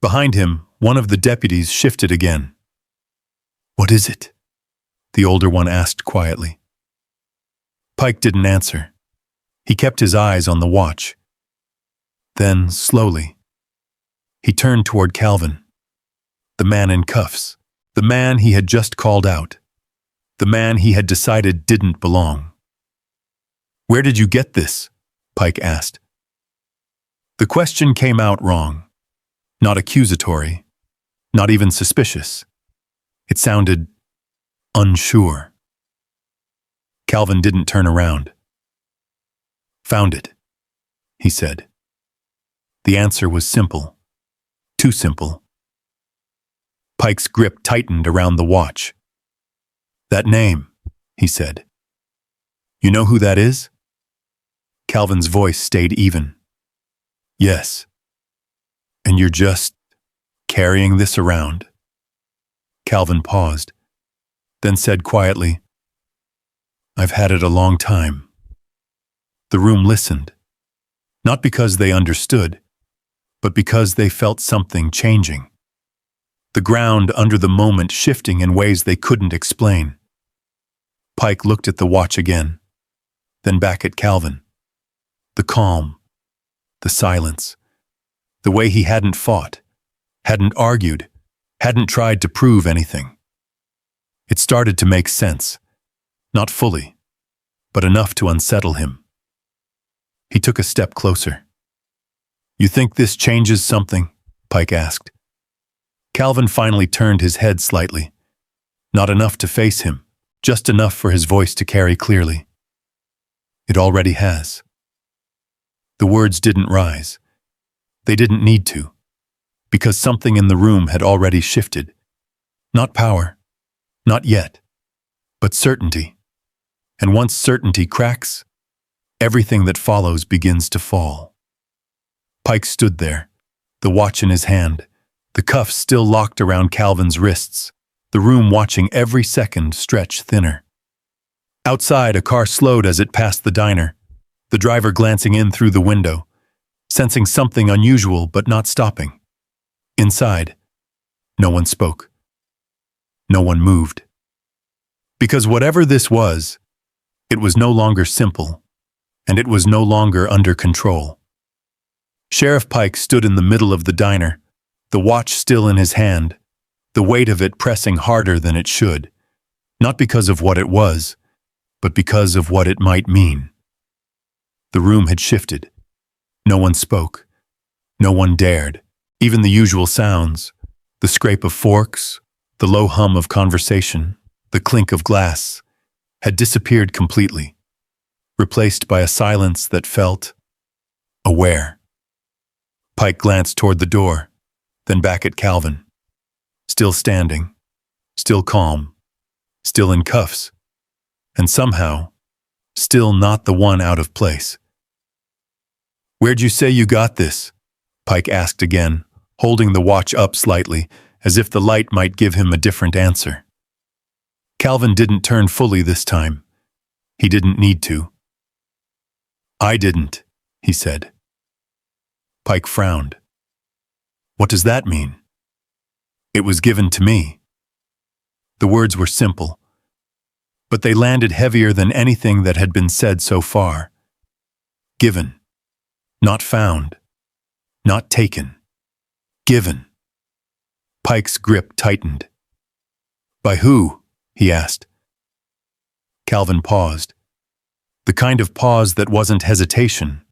Behind him, one of the deputies shifted again. "What is it?" the older one asked quietly. Pike didn't answer. He kept his eyes on the watch. Then, slowly, he turned toward Calvin, the man in cuffs, the man he had just called out, the man he had decided didn't belong. "Where did you get this?" Pike asked. The question came out wrong, not accusatory, not even suspicious. It sounded unsure. Calvin didn't turn around. "Found it," he said. The answer was simple, too simple. Pike's grip tightened around the watch. "That name," he said. "You know who that is?" Calvin's voice stayed even. "Yes. And you're just carrying this around?" Calvin paused, then said quietly, "I've had it a long time." The room listened, not because they understood, but because they felt something changing. The ground under the moment shifting in ways they couldn't explain. Pike looked at the watch again, then back at Calvin. The calm, the silence, the way he hadn't fought, hadn't argued, hadn't tried to prove anything. It started to make sense, not fully, but enough to unsettle him. He took a step closer. "You think this changes something?" Pike asked. Calvin finally turned his head slightly. Not enough to face him, just enough for his voice to carry clearly. "It already has." The words didn't rise. They didn't need to, because something in the room had already shifted. Not power, not yet, but certainty. And once certainty cracks, everything that follows begins to fall. Pike stood there, the watch in his hand, the cuffs still locked around Calvin's wrists, the room watching every second stretch thinner. Outside, a car slowed as it passed the diner, the driver glancing in through the window, sensing something unusual but not stopping. Inside, no one spoke. No one moved. Because whatever this was, it was no longer simple, and it was no longer under control. Sheriff Pike stood in the middle of the diner, the watch still in his hand, the weight of it pressing harder than it should, not because of what it was, but because of what it might mean. The room had shifted. No one spoke. No one dared. Even the usual sounds, the scrape of forks, the low hum of conversation, the clink of glass, had disappeared completely, replaced by a silence that felt aware. Pike glanced toward the door, then back at Calvin. Still standing, still calm, still in cuffs, and somehow, still not the one out of place. "Where'd you say you got this?" Pike asked again, holding the watch up slightly, as if the light might give him a different answer. Calvin didn't turn fully this time. He didn't need to. "I didn't," he said. Pike frowned. "What does that mean?" "It was given to me." The words were simple, but they landed heavier than anything that had been said so far. Given. Not found. Not taken. Given. Pike's grip tightened. "By who?" he asked. Calvin paused. The kind of pause that wasn't hesitation,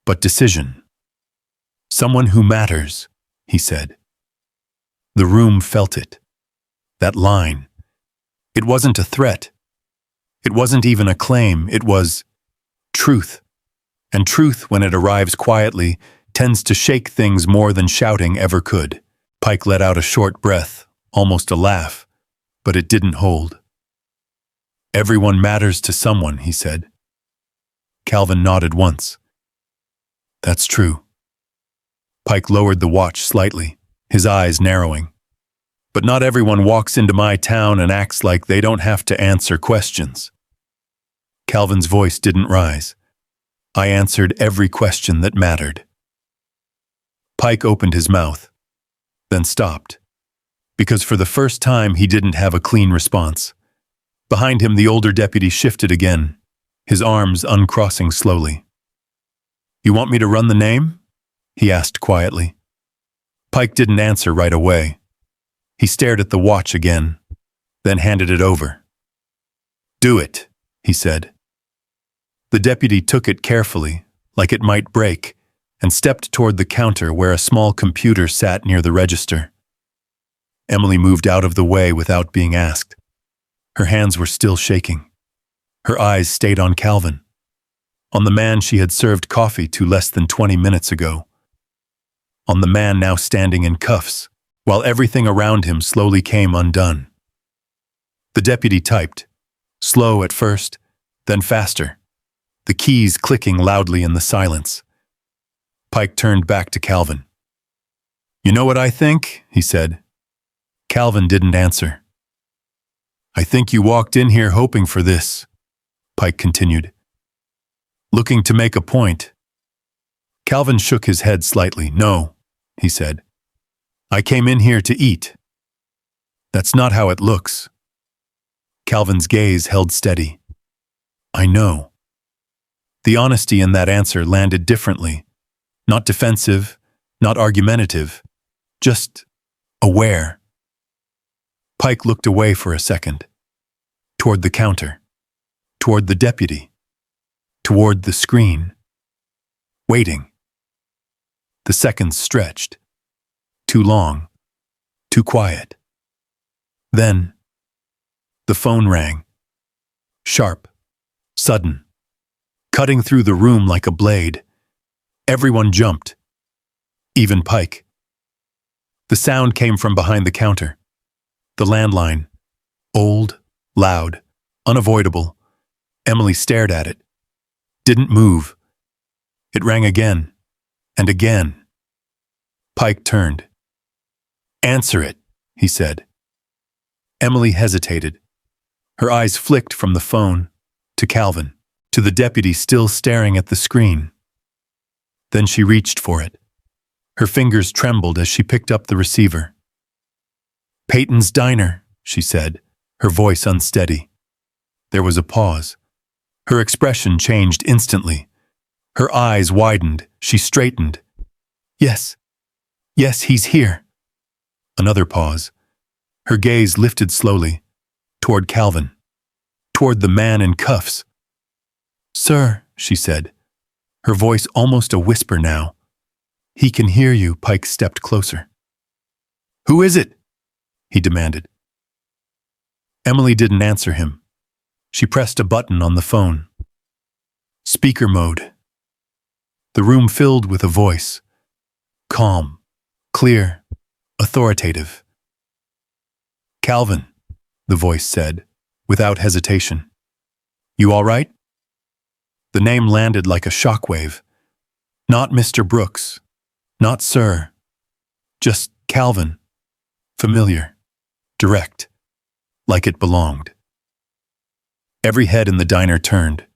but decision. "Someone who matters," he said. The room felt it. That line. It wasn't a threat. It wasn't even a claim. It was truth. And truth, when it arrives quietly, tends to shake things more than shouting ever could. Pike let out a short breath, almost a laugh, but it didn't hold. "Everyone matters to someone," he said. Calvin nodded once. "That's true." Pike lowered the watch slightly, his eyes narrowing. "But not everyone walks into my town and acts like they don't have to answer questions." Calvin's voice didn't rise. "I answered every question that mattered." Pike opened his mouth, then stopped, because for the first time he didn't have a clean response. Behind him, the older deputy shifted again, his arms uncrossing slowly. "You want me to run the name?" he asked quietly. Pike didn't answer right away. He stared at the watch again, then handed it over. "Do it," he said. The deputy took it carefully, like it might break, and stepped toward the counter where a small computer sat near the register. Emily moved out of the way without being asked. Her hands were still shaking. Her eyes stayed on Calvin, on the man she had served coffee to less than 20 minutes ago, on the man now standing in cuffs, while everything around him slowly came undone. The deputy typed, slow at first, then faster, the keys clicking loudly in the silence. Pike turned back to Calvin. "You know what I think?" he said. Calvin didn't answer. "I think you walked in here hoping for this," Pike continued. "Looking to make a point." Calvin shook his head slightly. "No," he said. "I came in here to eat." "That's not how it looks." Calvin's gaze held steady. "I know." The honesty in that answer landed differently. Not defensive, not argumentative, just aware. Pike looked away for a second, toward the counter, toward the deputy, toward the screen, waiting. The seconds stretched. Too long, too quiet. Then, the phone rang. Sharp, sudden, cutting through the room like a blade. Everyone jumped, even Pike. The sound came from behind the counter. The landline, old, loud, unavoidable. Emily stared at it, didn't move. It rang again, and again. Pike turned. "Answer it," he said. Emily hesitated. Her eyes flicked from the phone to Calvin, to the deputy still staring at the screen. Then she reached for it. Her fingers trembled as she picked up the receiver. "Peyton's Diner," she said, her voice unsteady. There was a pause. Her expression changed instantly. Her eyes widened. She straightened. Yes. Yes, he's here. Another pause. Her gaze lifted slowly, toward Calvin, toward the man in cuffs. Sir, she said, her voice almost a whisper now. He can hear you. Pike stepped closer. Who is it? He demanded. Emily didn't answer him. She pressed a button on the phone. Speaker mode. The room filled with a voice. Calm, clear, authoritative. Calvin, the voice said, without hesitation. You all right? The name landed like a shockwave. Not Mr. Brooks. Not Sir. Just Calvin. Familiar. Direct. Like it belonged. Every head in the diner turned.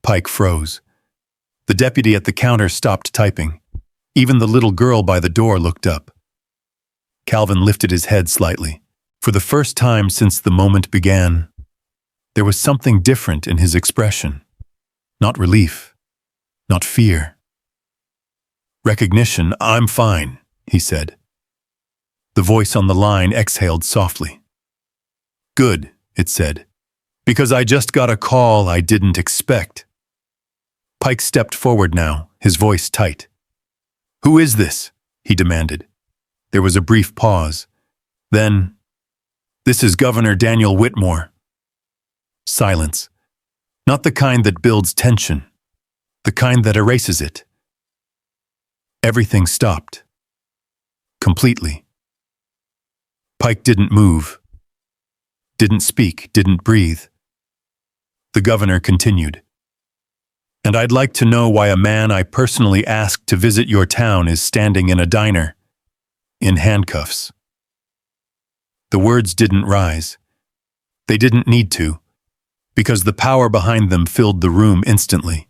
Pike froze. The deputy at the counter stopped typing. Even the little girl by the door looked up. Calvin lifted his head slightly. For the first time since the moment began, there was something different in his expression. Not relief. Not fear. Recognition. I'm fine, he said. The voice on the line exhaled softly. Good, it said, because I just got a call I didn't expect. Pike stepped forward now, his voice tight. Who is this? He demanded. There was a brief pause. Then, this is Governor Daniel Whitmore. Silence. Not the kind that builds tension. The kind that erases it. Everything stopped. Completely. Pike didn't move. Didn't speak, didn't breathe. The governor continued. And I'd like to know why a man I personally asked to visit your town is standing in a diner, in handcuffs. The words didn't rise. They didn't need to, because the power behind them filled the room instantly.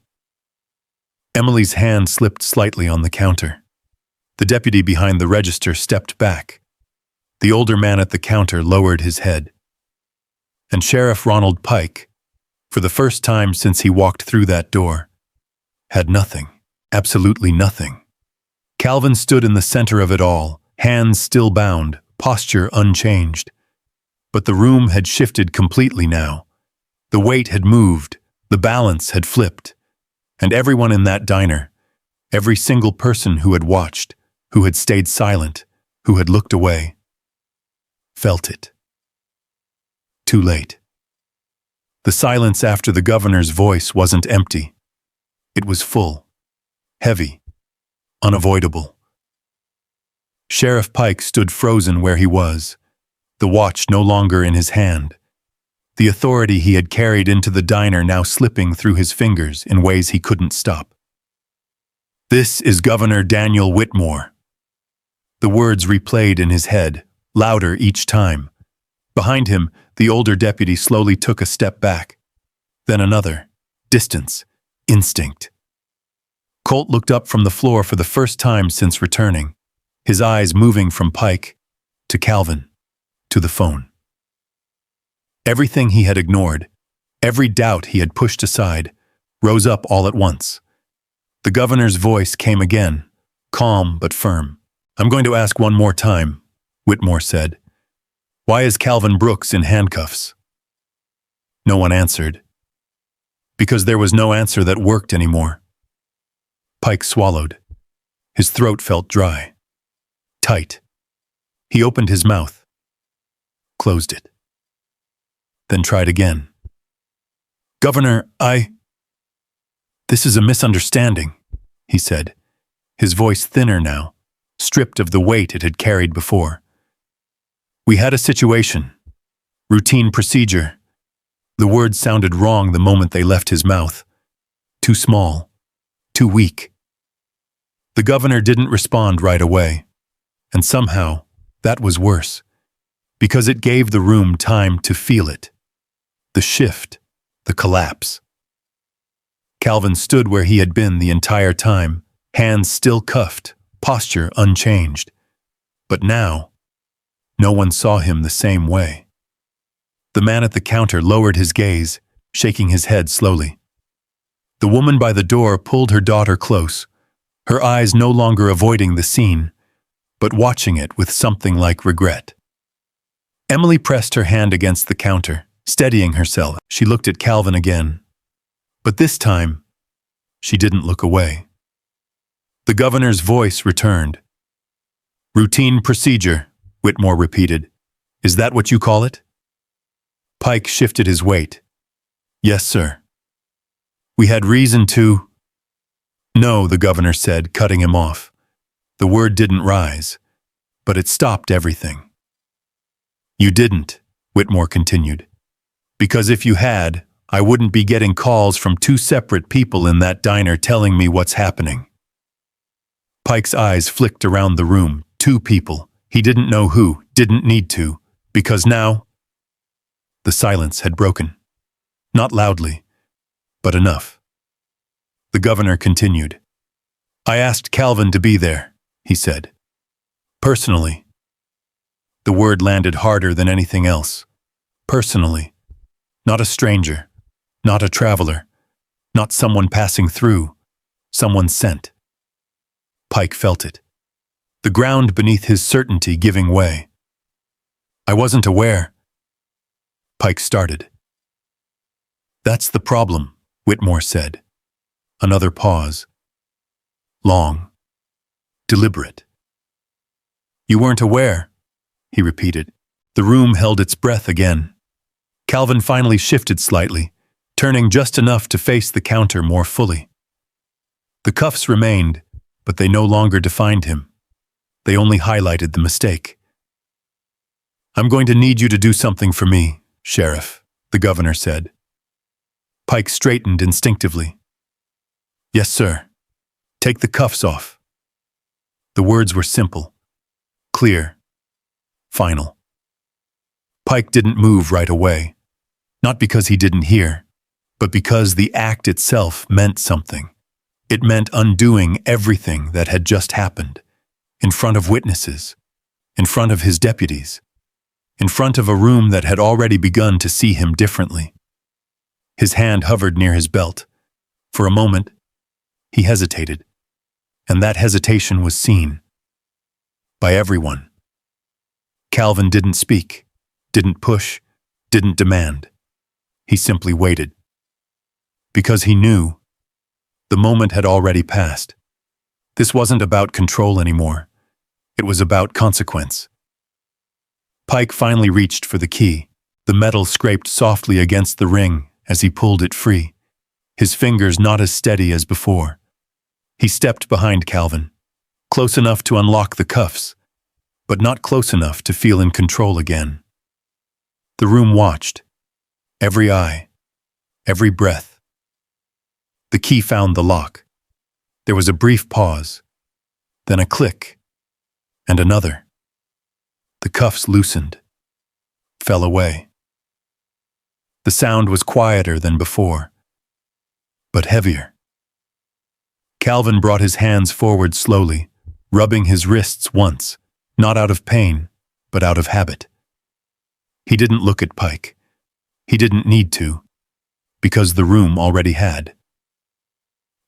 Emily's hand slipped slightly on the counter. The deputy behind the register stepped back. The older man at the counter lowered his head. And Sheriff Ronald Pike, for the first time since he walked through that door, had nothing, absolutely nothing. Calvin stood in the center of it all, hands still bound, posture unchanged. But the room had shifted completely now. The weight had moved, the balance had flipped, and everyone in that diner, every single person who had watched, who had stayed silent, who had looked away, felt it. Too late. The silence after the governor's voice wasn't empty. It was full, heavy, unavoidable. Sheriff Pike stood frozen where he was, the watch no longer in his hand, the authority he had carried into the diner now slipping through his fingers in ways he couldn't stop. This is Governor Daniel Whitmore. The words replayed in his head, louder each time. Behind him, the older deputy slowly took a step back. Then another. Distance. Instinct. Colt looked up from the floor for the first time since returning, his eyes moving from Pike to Calvin to the phone. Everything he had ignored, every doubt he had pushed aside, rose up all at once. The governor's voice came again, calm but firm. I'm going to ask one more time, Whitmore said. Why is Calvin Brooks in handcuffs? No one answered. Because there was no answer that worked anymore. Pike swallowed. His throat felt dry. Tight. He opened his mouth. Closed it. Then tried again. Governor, This is a misunderstanding, he said, his voice thinner now, stripped of the weight it had carried before. We had a situation. Routine procedure. The words sounded wrong the moment they left his mouth. Too small. Too weak. The governor didn't respond right away. And somehow, that was worse. Because it gave the room time to feel it. The shift. The collapse. Calvin stood where he had been the entire time, hands still cuffed, posture unchanged. But now, no one saw him the same way. The man at the counter lowered his gaze, shaking his head slowly. The woman by the door pulled her daughter close, her eyes no longer avoiding the scene, but watching it with something like regret. Emily pressed her hand against the counter, steadying herself. She looked at Calvin again. But this time, she didn't look away. The governor's voice returned. "Routine procedure," Whitmore repeated. "Is that what you call it?" Pike shifted his weight. "Yes, sir." "We had reason to—" "No," the governor said, cutting him off. The word didn't rise, but it stopped everything. "You didn't," Whitmore continued. "Because if you had, I wouldn't be getting calls from two separate people in that diner telling me what's happening." Pike's eyes flicked around the room. Two people. He didn't know who, didn't need to, because now... The silence had broken. Not loudly, but enough. The governor continued. "I asked Calvin to be there," he said. "Personally." The word landed harder than anything else. Personally. Not a stranger. Not a traveler. Not someone passing through. Someone sent. Pike felt it. The ground beneath his certainty giving way. "I wasn't aware." Pike started. "That's the problem," Whitmore said. Another pause. Long. Deliberate. "You weren't aware," he repeated. The room held its breath again. Calvin finally shifted slightly, turning just enough to face the counter more fully. The cuffs remained, but they no longer defined him. They only highlighted the mistake. "I'm going to need you to do something for me, Sheriff," the governor said. Pike straightened instinctively. "Yes, sir. Take the cuffs off." The words were simple, clear, final. Pike didn't move right away, not because he didn't hear, but because the act itself meant something. It meant undoing everything that had just happened, in front of witnesses, in front of his deputies, in front of a room that had already begun to see him differently. His hand hovered near his belt. For a moment, he hesitated, and that hesitation was seen by everyone. Calvin didn't speak, didn't push, didn't demand. He simply waited. Because he knew the moment had already passed. This wasn't about control anymore. It was about consequence. Pike finally reached for the key. The metal scraped softly against the ring as he pulled it free, his fingers not as steady as before. He stepped behind Calvin, close enough to unlock the cuffs, but not close enough to feel in control again. The room watched, every eye, every breath. The key found the lock. There was a brief pause, then a click, and another. The cuffs loosened, fell away. The sound was quieter than before, but heavier. Calvin brought his hands forward slowly, rubbing his wrists once, not out of pain, but out of habit. He didn't look at Pike. He didn't need to, because the room already had.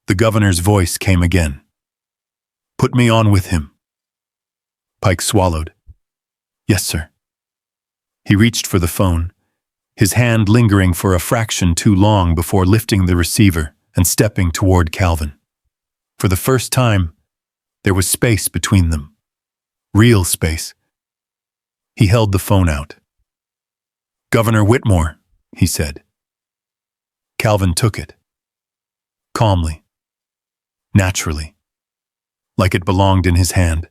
The governor's voice came again. "Put me on with him." Pike swallowed. "Yes, sir." He reached for the phone, his hand lingering for a fraction too long before lifting the receiver and stepping toward Calvin. For the first time, there was space between them. Real space. He held the phone out. "Governor Whitmore," he said. Calvin took it. Calmly. Naturally. Like it belonged in his hand.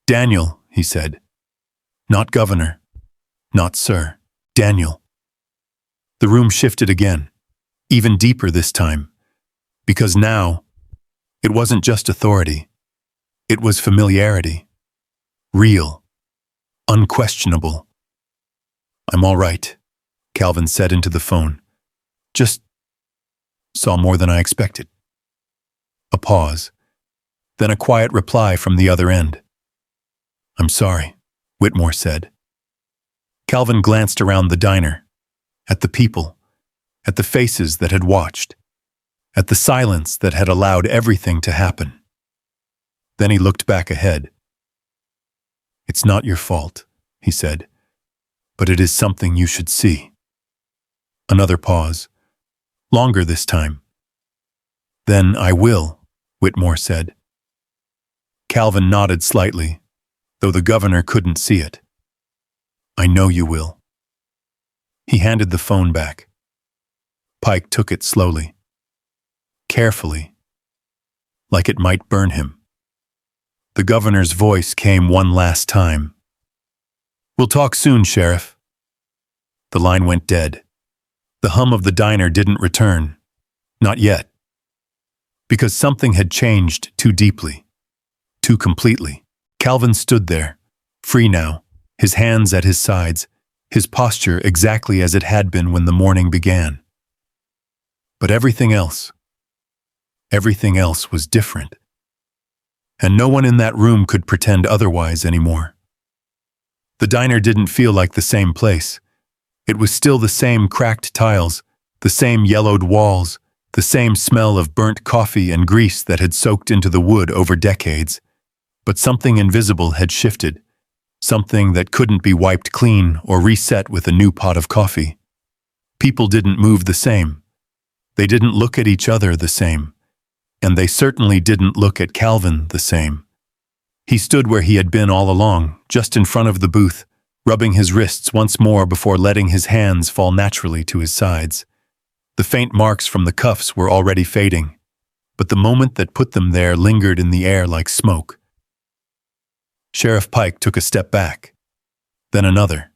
"Daniel," he said. "Not governor. Not sir. Daniel." The room shifted again, even deeper this time, because now it wasn't just authority. It was familiarity. Real. Unquestionable. "I'm all right," Calvin said into the phone. "Just saw more than I expected." A pause, then a quiet reply from the other end. "I'm sorry," Whitmore said. Calvin glanced around the diner, at the people, at the faces that had watched, at the silence that had allowed everything to happen. Then he looked back ahead. "It's not your fault," he said, "but it is something you should see." Another pause. Longer this time. "Then I will," Whitmore said. Calvin nodded slightly, though the governor couldn't see it. "I know you will." He handed the phone back. Pike took it slowly, carefully, like it might burn him. The governor's voice came one last time. "We'll talk soon, Sheriff." The line went dead. The hum of the diner didn't return. Not yet. Because something had changed too deeply, too completely. Calvin stood there, free now, his hands at his sides, his posture exactly as it had been when the morning began. But everything else was different. And no one in that room could pretend otherwise anymore. The diner didn't feel like the same place. It was still the same cracked tiles, the same yellowed walls, the same smell of burnt coffee and grease that had soaked into the wood over decades. But something invisible had shifted, something that couldn't be wiped clean or reset with a new pot of coffee. People didn't move the same. They didn't look at each other the same. And they certainly didn't look at Calvin the same. He stood where he had been all along, just in front of the booth, rubbing his wrists once more before letting his hands fall naturally to his sides. The faint marks from the cuffs were already fading, but the moment that put them there lingered in the air like smoke. Sheriff Pike took a step back, then another.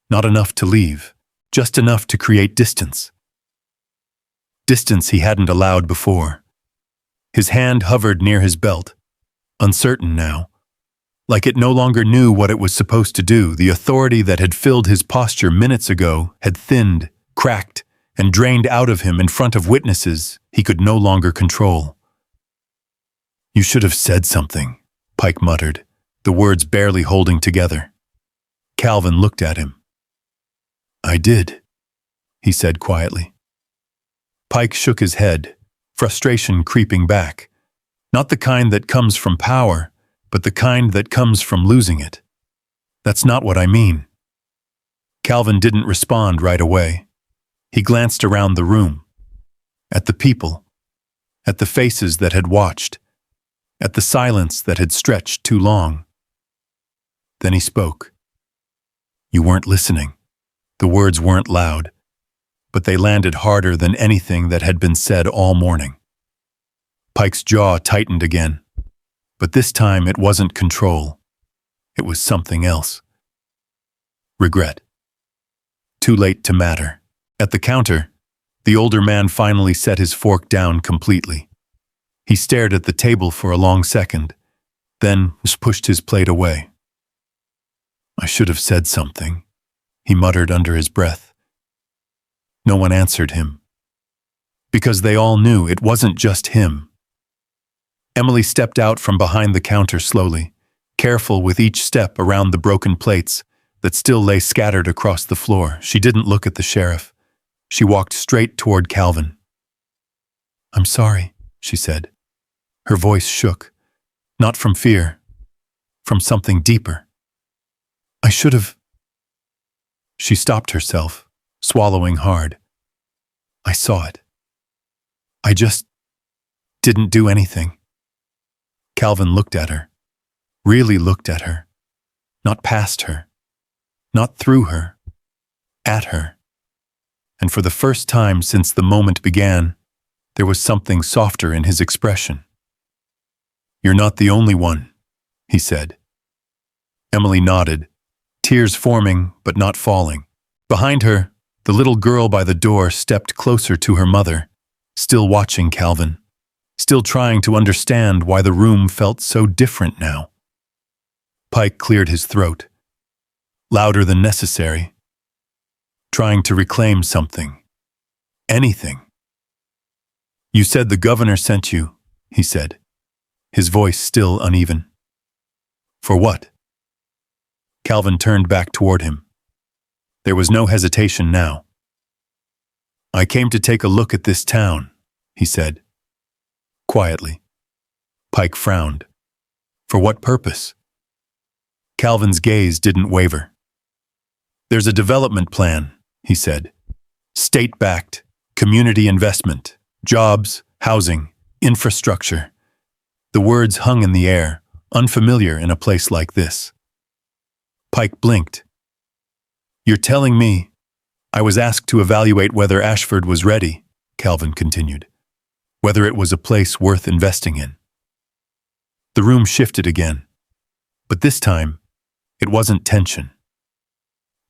Not enough to leave, just enough to create distance. Distance he hadn't allowed before. His hand hovered near his belt, uncertain now. Like it no longer knew what it was supposed to do. The authority that had filled his posture minutes ago had thinned, cracked, and drained out of him in front of witnesses he could no longer control. "You should have said something," Pike muttered, the words barely holding together. Calvin looked at him. "I did," he said quietly. Pike shook his head, frustration creeping back. Not the kind that comes from power, but the kind that comes from losing it. "That's not what I mean." Calvin didn't respond right away. He glanced around the room, at the people, at the faces that had watched, at the silence that had stretched too long. Then he spoke. "You weren't listening." The words weren't loud, but they landed harder than anything that had been said all morning. Pike's jaw tightened again, but this time it wasn't control. It was something else. Regret. Too late to matter. At the counter, the older man finally set his fork down completely. He stared at the table for a long second, then pushed his plate away. "I should have said something," he muttered under his breath. No one answered him. Because they all knew it wasn't just him. Emily stepped out from behind the counter slowly, careful with each step around the broken plates that still lay scattered across the floor. She didn't look at the sheriff. She walked straight toward Calvin. "I'm sorry," she said. Her voice shook, not from fear, from something deeper. "I should have..." She stopped herself, swallowing hard. "I saw it. I just didn't do anything." Calvin looked at her, really looked at her, not past her, not through her, at her. And for the first time since the moment began, there was something softer in his expression. "You're not the only one," he said. Emily nodded, tears forming but not falling. Behind her, the little girl by the door stepped closer to her mother, still watching Calvin, still trying to understand why the room felt so different now. Pike cleared his throat, louder than necessary, trying to reclaim something, anything. "You said the governor sent you," he said, his voice still uneven. "For what?" Calvin turned back toward him. There was no hesitation now. "I came to take a look at this town," he said. Quietly. Pike frowned. For what purpose? Calvin's gaze didn't waver. "There's a development plan," he said. "State-backed, community investment, jobs, housing, infrastructure." The words hung in the air, unfamiliar in a place like this. Pike blinked. "You're telling me—" "I was asked to evaluate whether Ashford was ready," Calvin continued. "Whether it was a place worth investing in." The room shifted again. But this time, it wasn't tension.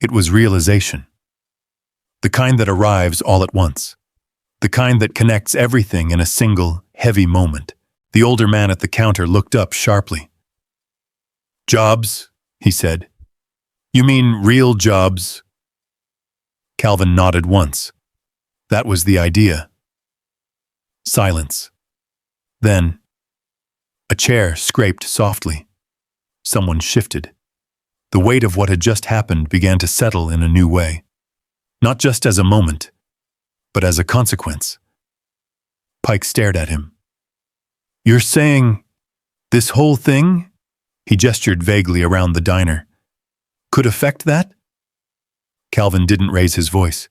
It was realization. The kind that arrives all at once. The kind that connects everything in a single, heavy moment. The older man at the counter looked up sharply. "Jobs," he said. "You mean real jobs?" Calvin nodded once. That was the idea. Silence. Then, a chair scraped softly. Someone shifted. The weight of what had just happened began to settle in a new way. Not just as a moment, but as a consequence. Pike stared at him. "You're saying this whole thing," he gestured vaguely around the diner, "could affect that?" Calvin didn't raise his voice.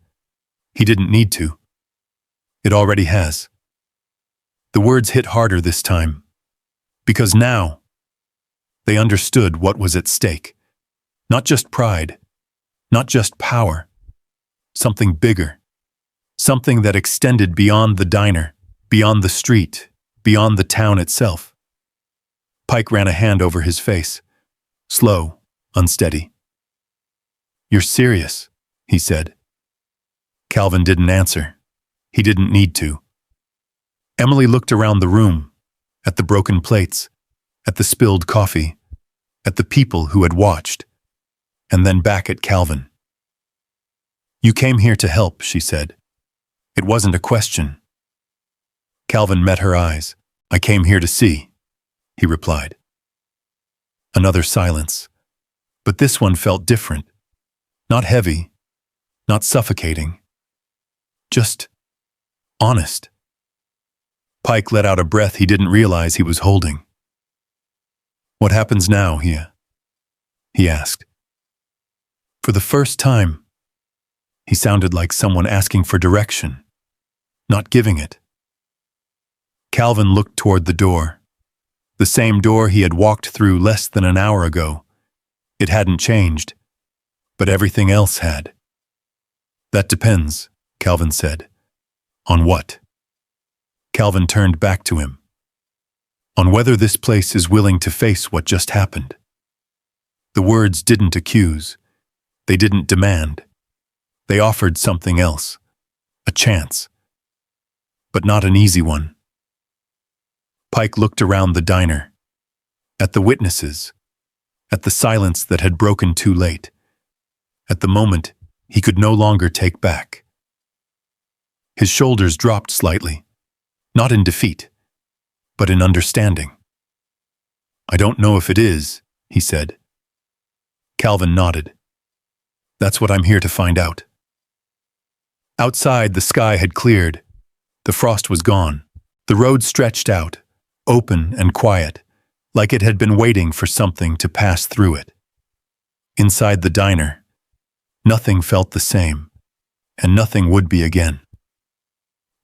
He didn't need to. It already has. The words hit harder this time, because now they understood what was at stake. Not just pride, not just power, something bigger, something that extended beyond the diner, beyond the street, beyond the town itself. Pike ran a hand over his face, slow, unsteady. "You're serious," he said. Calvin didn't answer. He didn't need to. Emily looked around the room, at the broken plates, at the spilled coffee, at the people who had watched, and then back at Calvin. "You came here to help," she said. It wasn't a question. Calvin met her eyes. "I came here to see," he replied. Another silence. But this one felt different. Not heavy, not suffocating. Just honest. Pike let out a breath he didn't realize he was holding. "What happens now, he asked. For the first time, he sounded like someone asking for direction, not giving it. Calvin looked toward the door. The same door he had walked through less than an hour ago. It hadn't changed, but everything else had. "That depends," Calvin said. "On what?" Calvin turned back to him. "On whether this place is willing to face what just happened." The words didn't accuse. They didn't demand. They offered something else. A chance. But not an easy one. Pike looked around the diner. At the witnesses. At the silence that had broken too late. At the moment he could no longer take back. His shoulders dropped slightly. Not in defeat, but in understanding. "I don't know if it is," he said. Calvin nodded. "That's what I'm here to find out." Outside, the sky had cleared. The frost was gone. The road stretched out, open and quiet, like it had been waiting for something to pass through it. Inside the diner, nothing felt the same, and nothing would be again.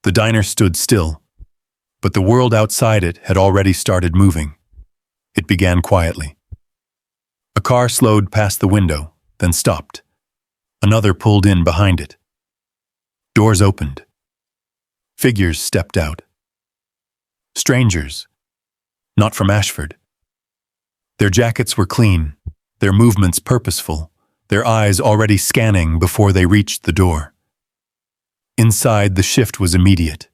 The diner stood still, but the world outside it had already started moving. It began quietly. A car slowed past the window, then stopped. Another pulled in behind it. Doors opened. Figures stepped out. Strangers. Not from Ashford. Their jackets were clean, their movements purposeful, their eyes already scanning before they reached the door. Inside, the shift was immediate.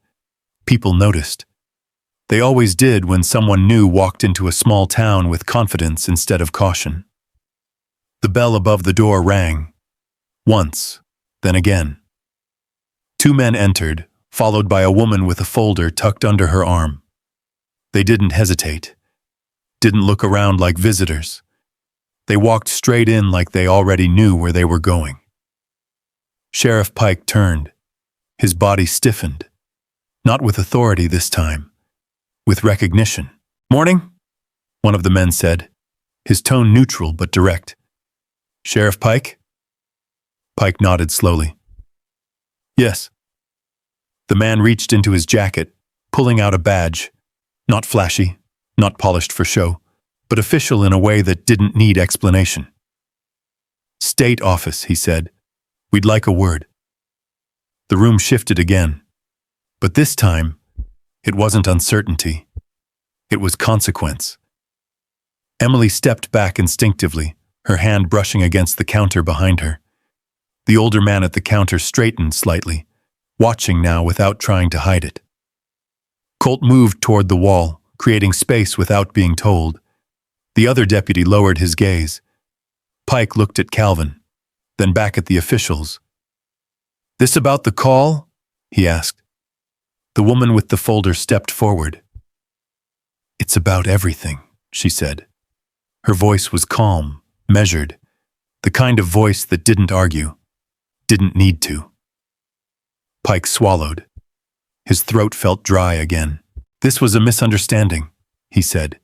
People noticed. They always did when someone new walked into a small town with confidence instead of caution. The bell above the door rang. Once, then again. Two men entered, followed by a woman with a folder tucked under her arm. They didn't hesitate. Didn't look around like visitors. They walked straight in like they already knew where they were going. Sheriff Pike turned. His body stiffened. Not with authority this time. With recognition. "Morning," one of the men said, his tone neutral but direct. "Sheriff Pike?" Pike nodded slowly. "Yes." The man reached into his jacket, pulling out a badge. Not flashy, not polished for show, but official in a way that didn't need explanation. "State office," he said. "We'd like a word." The room shifted again. But this time, it wasn't uncertainty. It was consequence. Emily stepped back instinctively, her hand brushing against the counter behind her. The older man at the counter straightened slightly, watching now without trying to hide it. Colt moved toward the wall, creating space without being told. The other deputy lowered his gaze. Pike looked at Calvin, then back at the officials. "This about the call?" he asked. The woman with the folder stepped forward. "It's about everything," she said. Her voice was calm, measured, the kind of voice that didn't argue, didn't need to. Pike swallowed. His throat felt dry again. "This was a misunderstanding," he said,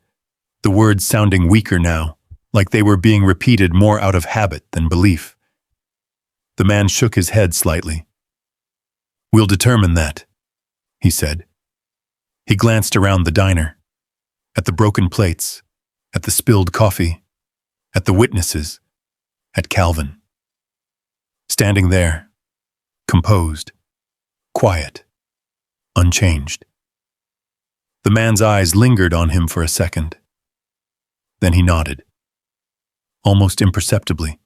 the words sounding weaker now, like they were being repeated more out of habit than belief. The man shook his head slightly. "We'll determine that," he said. He glanced around the diner, at the broken plates, at the spilled coffee, at the witnesses, at Calvin. Standing there, composed, quiet, unchanged. The man's eyes lingered on him for a second. Then he nodded, almost imperceptibly.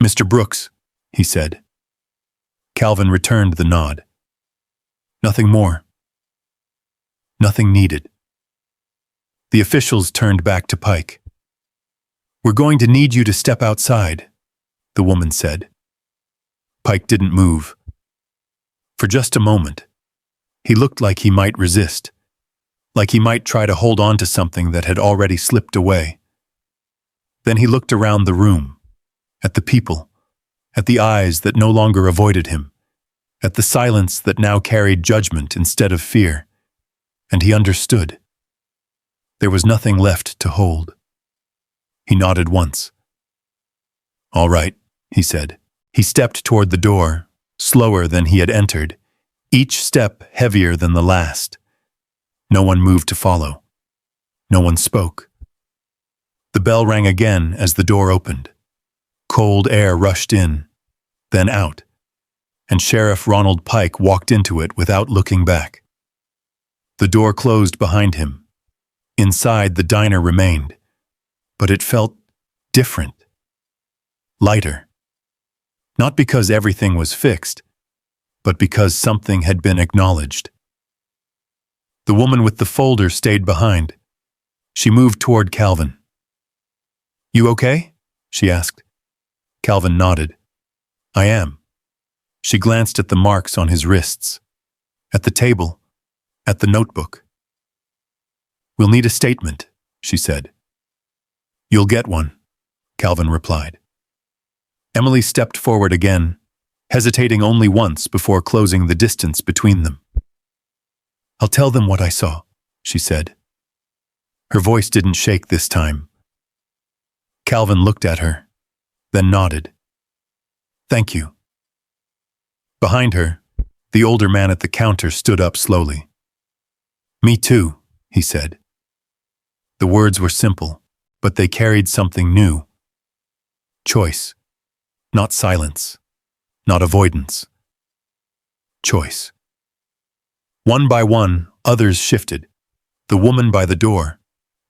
"Mr. Brooks," he said. Calvin returned the nod. Nothing more. Nothing needed. The officials turned back to Pike. "We're going to need you to step outside," the woman said. Pike didn't move. For just a moment, he looked like he might resist, like he might try to hold on to something that had already slipped away. Then he looked around the room, at the people, at the eyes that no longer avoided him, at the silence that now carried judgment instead of fear, and he understood. There was nothing left to hold. He nodded once. "All right," he said. He stepped toward the door, slower than he had entered, each step heavier than the last. No one moved to follow. No one spoke. The bell rang again as the door opened. Cold air rushed in, then out, and Sheriff Ronald Pike walked into it without looking back. The door closed behind him. Inside, the diner remained, but it felt different, lighter. Not because everything was fixed, but because something had been acknowledged. The woman with the folder stayed behind. She moved toward Calvin. "You okay?" she asked. Calvin nodded. "I am." She glanced at the marks on his wrists, at the table, at the notebook. "We'll need a statement," she said. "You'll get one," Calvin replied. Emily stepped forward again, hesitating only once before closing the distance between them. "I'll tell them what I saw," she said. Her voice didn't shake this time. Calvin looked at her, then nodded. "Thank you." Behind her, the older man at the counter stood up slowly. "Me too," he said. The words were simple, but they carried something new. Choice. Not silence. Not avoidance. Choice. One by one, others shifted. The woman by the door.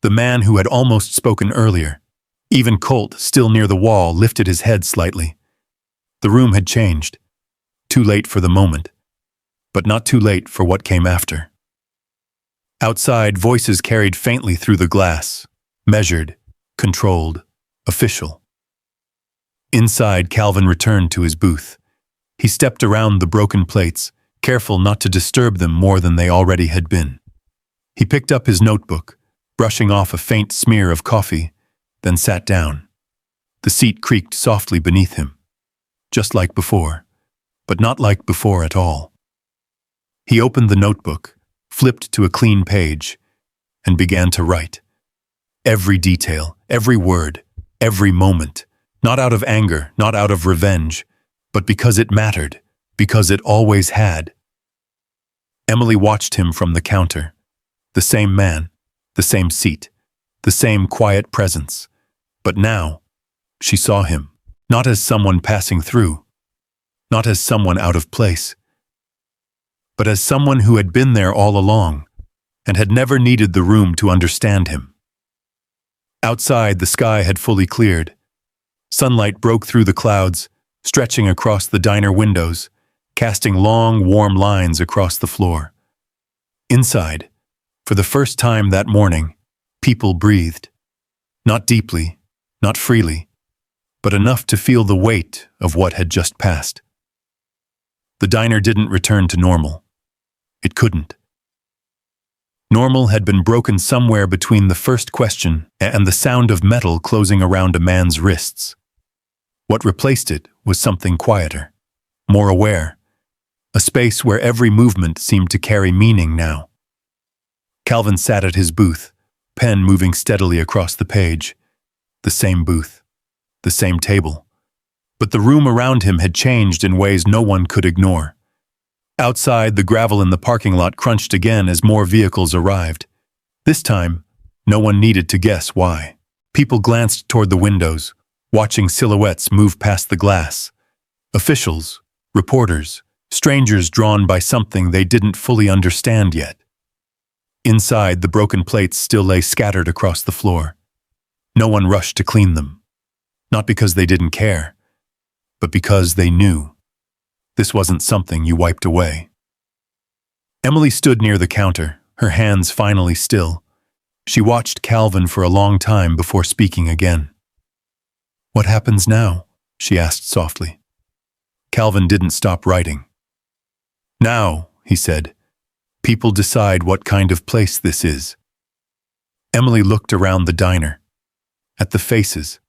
The man who had almost spoken earlier. Even Colt, still near the wall, lifted his head slightly. The room had changed. Too late for the moment, but not too late for what came after. Outside, voices carried faintly through the glass, measured, controlled, official. Inside, Calvin returned to his booth. He stepped around the broken plates, careful not to disturb them more than they already had been. He picked up his notebook, brushing off a faint smear of coffee, then sat down. The seat creaked softly beneath him. just like before, but not like before at all. He opened the notebook, flipped to a clean page, and began to write. Every detail, every word, every moment, not out of anger, not out of revenge, but because it mattered, because it always had. Emily watched him from the counter. The same man, the same seat, the same quiet presence. But now, she saw him, not as someone passing through, not as someone out of place, but as someone who had been there all along and had never needed the room to understand him. Outside, the sky had fully cleared. Sunlight broke through the clouds, stretching across the diner windows, casting long, warm lines across the floor. Inside, for the first time that morning, people breathed. Not deeply, not freely, but enough to feel the weight of what had just passed. The diner didn't return to normal. It couldn't. Normal had been broken somewhere between the first question and the sound of metal closing around a man's wrists. What replaced it was something quieter, more aware, a space where every movement seemed to carry meaning now. Calvin sat at his booth, pen moving steadily across the page. The same booth, the same table. But the room around him had changed in ways no one could ignore. Outside, the gravel in the parking lot crunched again as more vehicles arrived. This time, no one needed to guess why. People glanced toward the windows, watching silhouettes move past the glass. Officials, reporters, strangers drawn by something they didn't fully understand yet. Inside, the broken plates still lay scattered across the floor. No one rushed to clean them. Not because they didn't care, but because they knew. This wasn't something you wiped away. Emily stood near the counter, her hands finally still. She watched Calvin for a long time before speaking again. "What happens now?" she asked softly. Calvin didn't stop writing. "Now," he said, "people decide what kind of place this is." Emily looked around the diner, at the faces,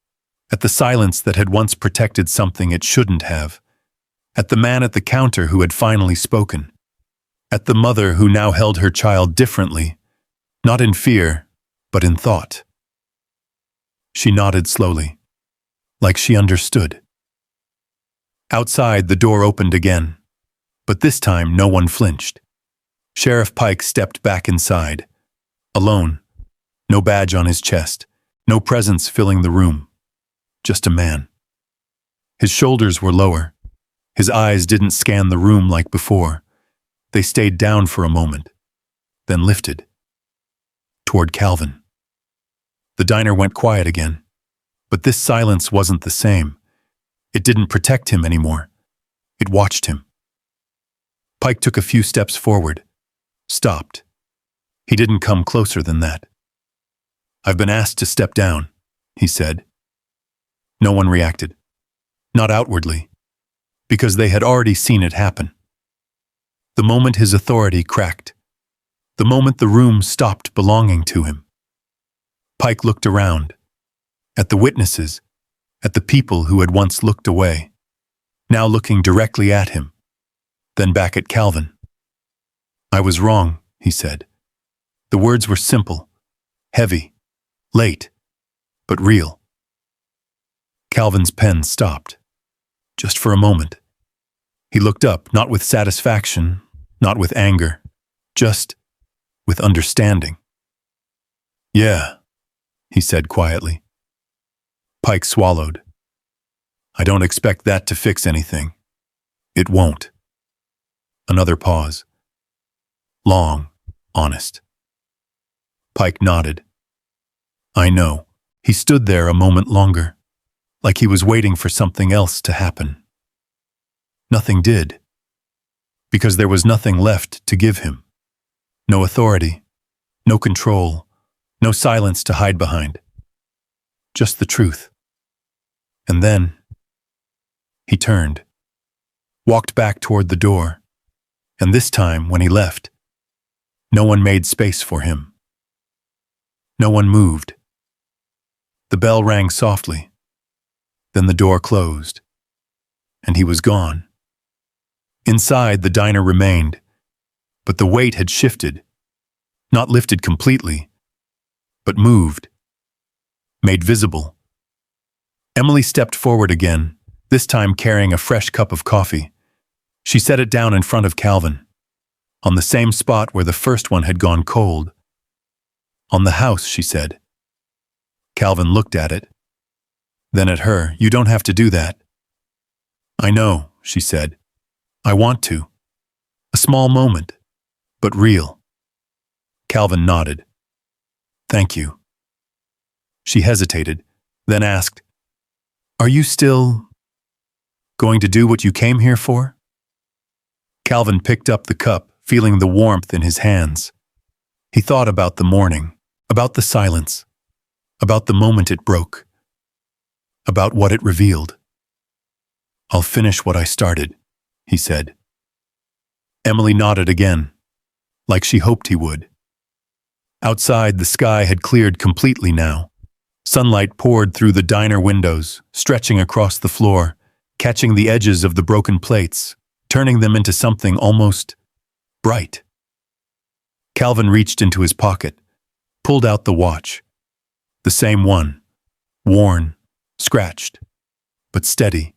at the silence that had once protected something it shouldn't have, at the man at the counter who had finally spoken, at the mother who now held her child differently, not in fear, but in thought. She nodded slowly, like she understood. Outside, the door opened again, but this time no one flinched. Sheriff Pike stepped back inside, alone, no badge on his chest, no presence filling the room, just a man. His shoulders were lower. His eyes didn't scan the room like before. They stayed down for a moment, then lifted, toward Calvin. The diner went quiet again, but this silence wasn't the same. It didn't protect him anymore. It watched him. Pike took a few steps forward, stopped. He didn't come closer than that. "I've been asked to step down," he said. No one reacted, not outwardly, because they had already seen it happen. The moment his authority cracked, the moment the room stopped belonging to him. Pike looked around, at the witnesses, at the people who had once looked away, now looking directly at him, then back at Calvin. "I was wrong," he said. The words were simple, heavy, late, but real. Calvin's pen stopped, just for a moment. He looked up, not with satisfaction, not with anger, just with understanding. "Yeah," he said quietly. Pike swallowed. "I don't expect that to fix anything. It won't." Another pause. Long, honest. Pike nodded. "I know." He stood there a moment longer, like he was waiting for something else to happen. Nothing did, because there was nothing left to give him. No authority, no control, no silence to hide behind. Just the truth. And then he turned, walked back toward the door, and this time, when he left, no one made space for him. No one moved. The bell rang softly. Then the door closed, and he was gone. Inside, the diner remained, but the weight had shifted, not lifted completely, but moved, made visible. Emily stepped forward again, this time carrying a fresh cup of coffee. She set it down in front of Calvin, on the same spot where the first one had gone cold. "On the house," she said. Calvin looked at it, then at her. "You don't have to do that." "I know," she said. "I want to. A small moment, but real." Calvin nodded. "Thank you." She hesitated, then asked, "Are you still going to do what you came here for?" Calvin picked up the cup, feeling the warmth in his hands. He thought about the morning, about the silence, about the moment it broke, about what it revealed. "I'll finish what I started," he said. Emily nodded again, like she hoped he would. Outside, the sky had cleared completely now. Sunlight poured through the diner windows, stretching across the floor, catching the edges of the broken plates, turning them into something almost bright. Calvin reached into his pocket, pulled out the watch. The same one, worn, scratched, but steady.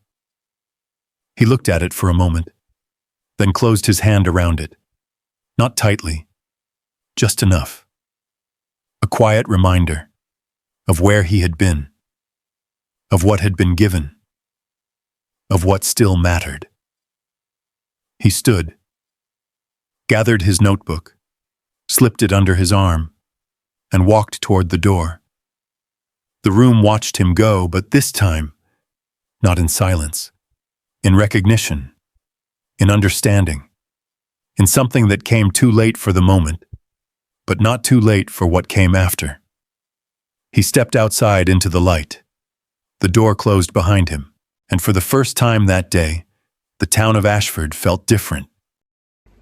He looked at it for a moment, then closed his hand around it. Not tightly, just enough. A quiet reminder of where he had been, of what had been given, of what still mattered. He stood, gathered his notebook, slipped it under his arm, and walked toward the door. The room watched him go, but this time, not in silence, in recognition, in understanding, in something that came too late for the moment, but not too late for what came after. He stepped outside into the light. The door closed behind him, and for the first time that day, the town of Ashford felt different.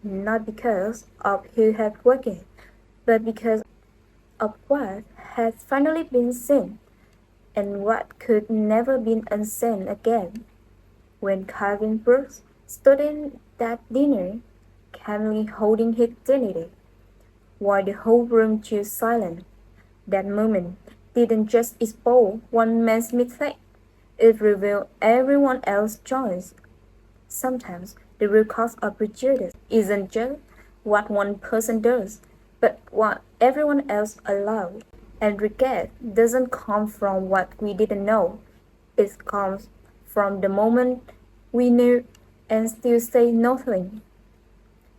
Not because of who had worked, but because of what had finally been seen, and what could never be unseen again. When Calvin Brooks stood in that dinner, calmly holding his dignity, while the whole room chose silent, that moment didn't just expose one man's mistake, it revealed everyone else's choice. Sometimes the real cause of prejudice isn't just what one person does, but what everyone else allows. And regret doesn't come from what we didn't know. It comes from the moment we knew and still say nothing.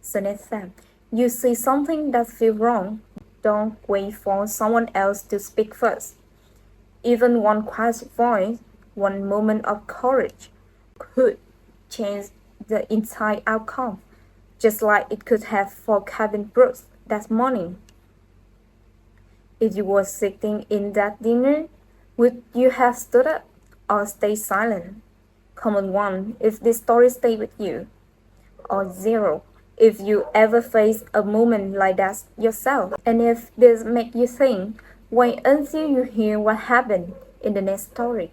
So next time you see something that feels wrong, don't wait for someone else to speak first. Even one quiet voice, one moment of courage could change the entire outcome, just like it could have for Calvin Brooks that morning. If you were sitting in that dinner, would you have stood up or stayed silent? Comment 1 if this story stayed with you, or 0 if you ever face a moment like that yourself. And if this make you think, wait until you hear what happened in the next story.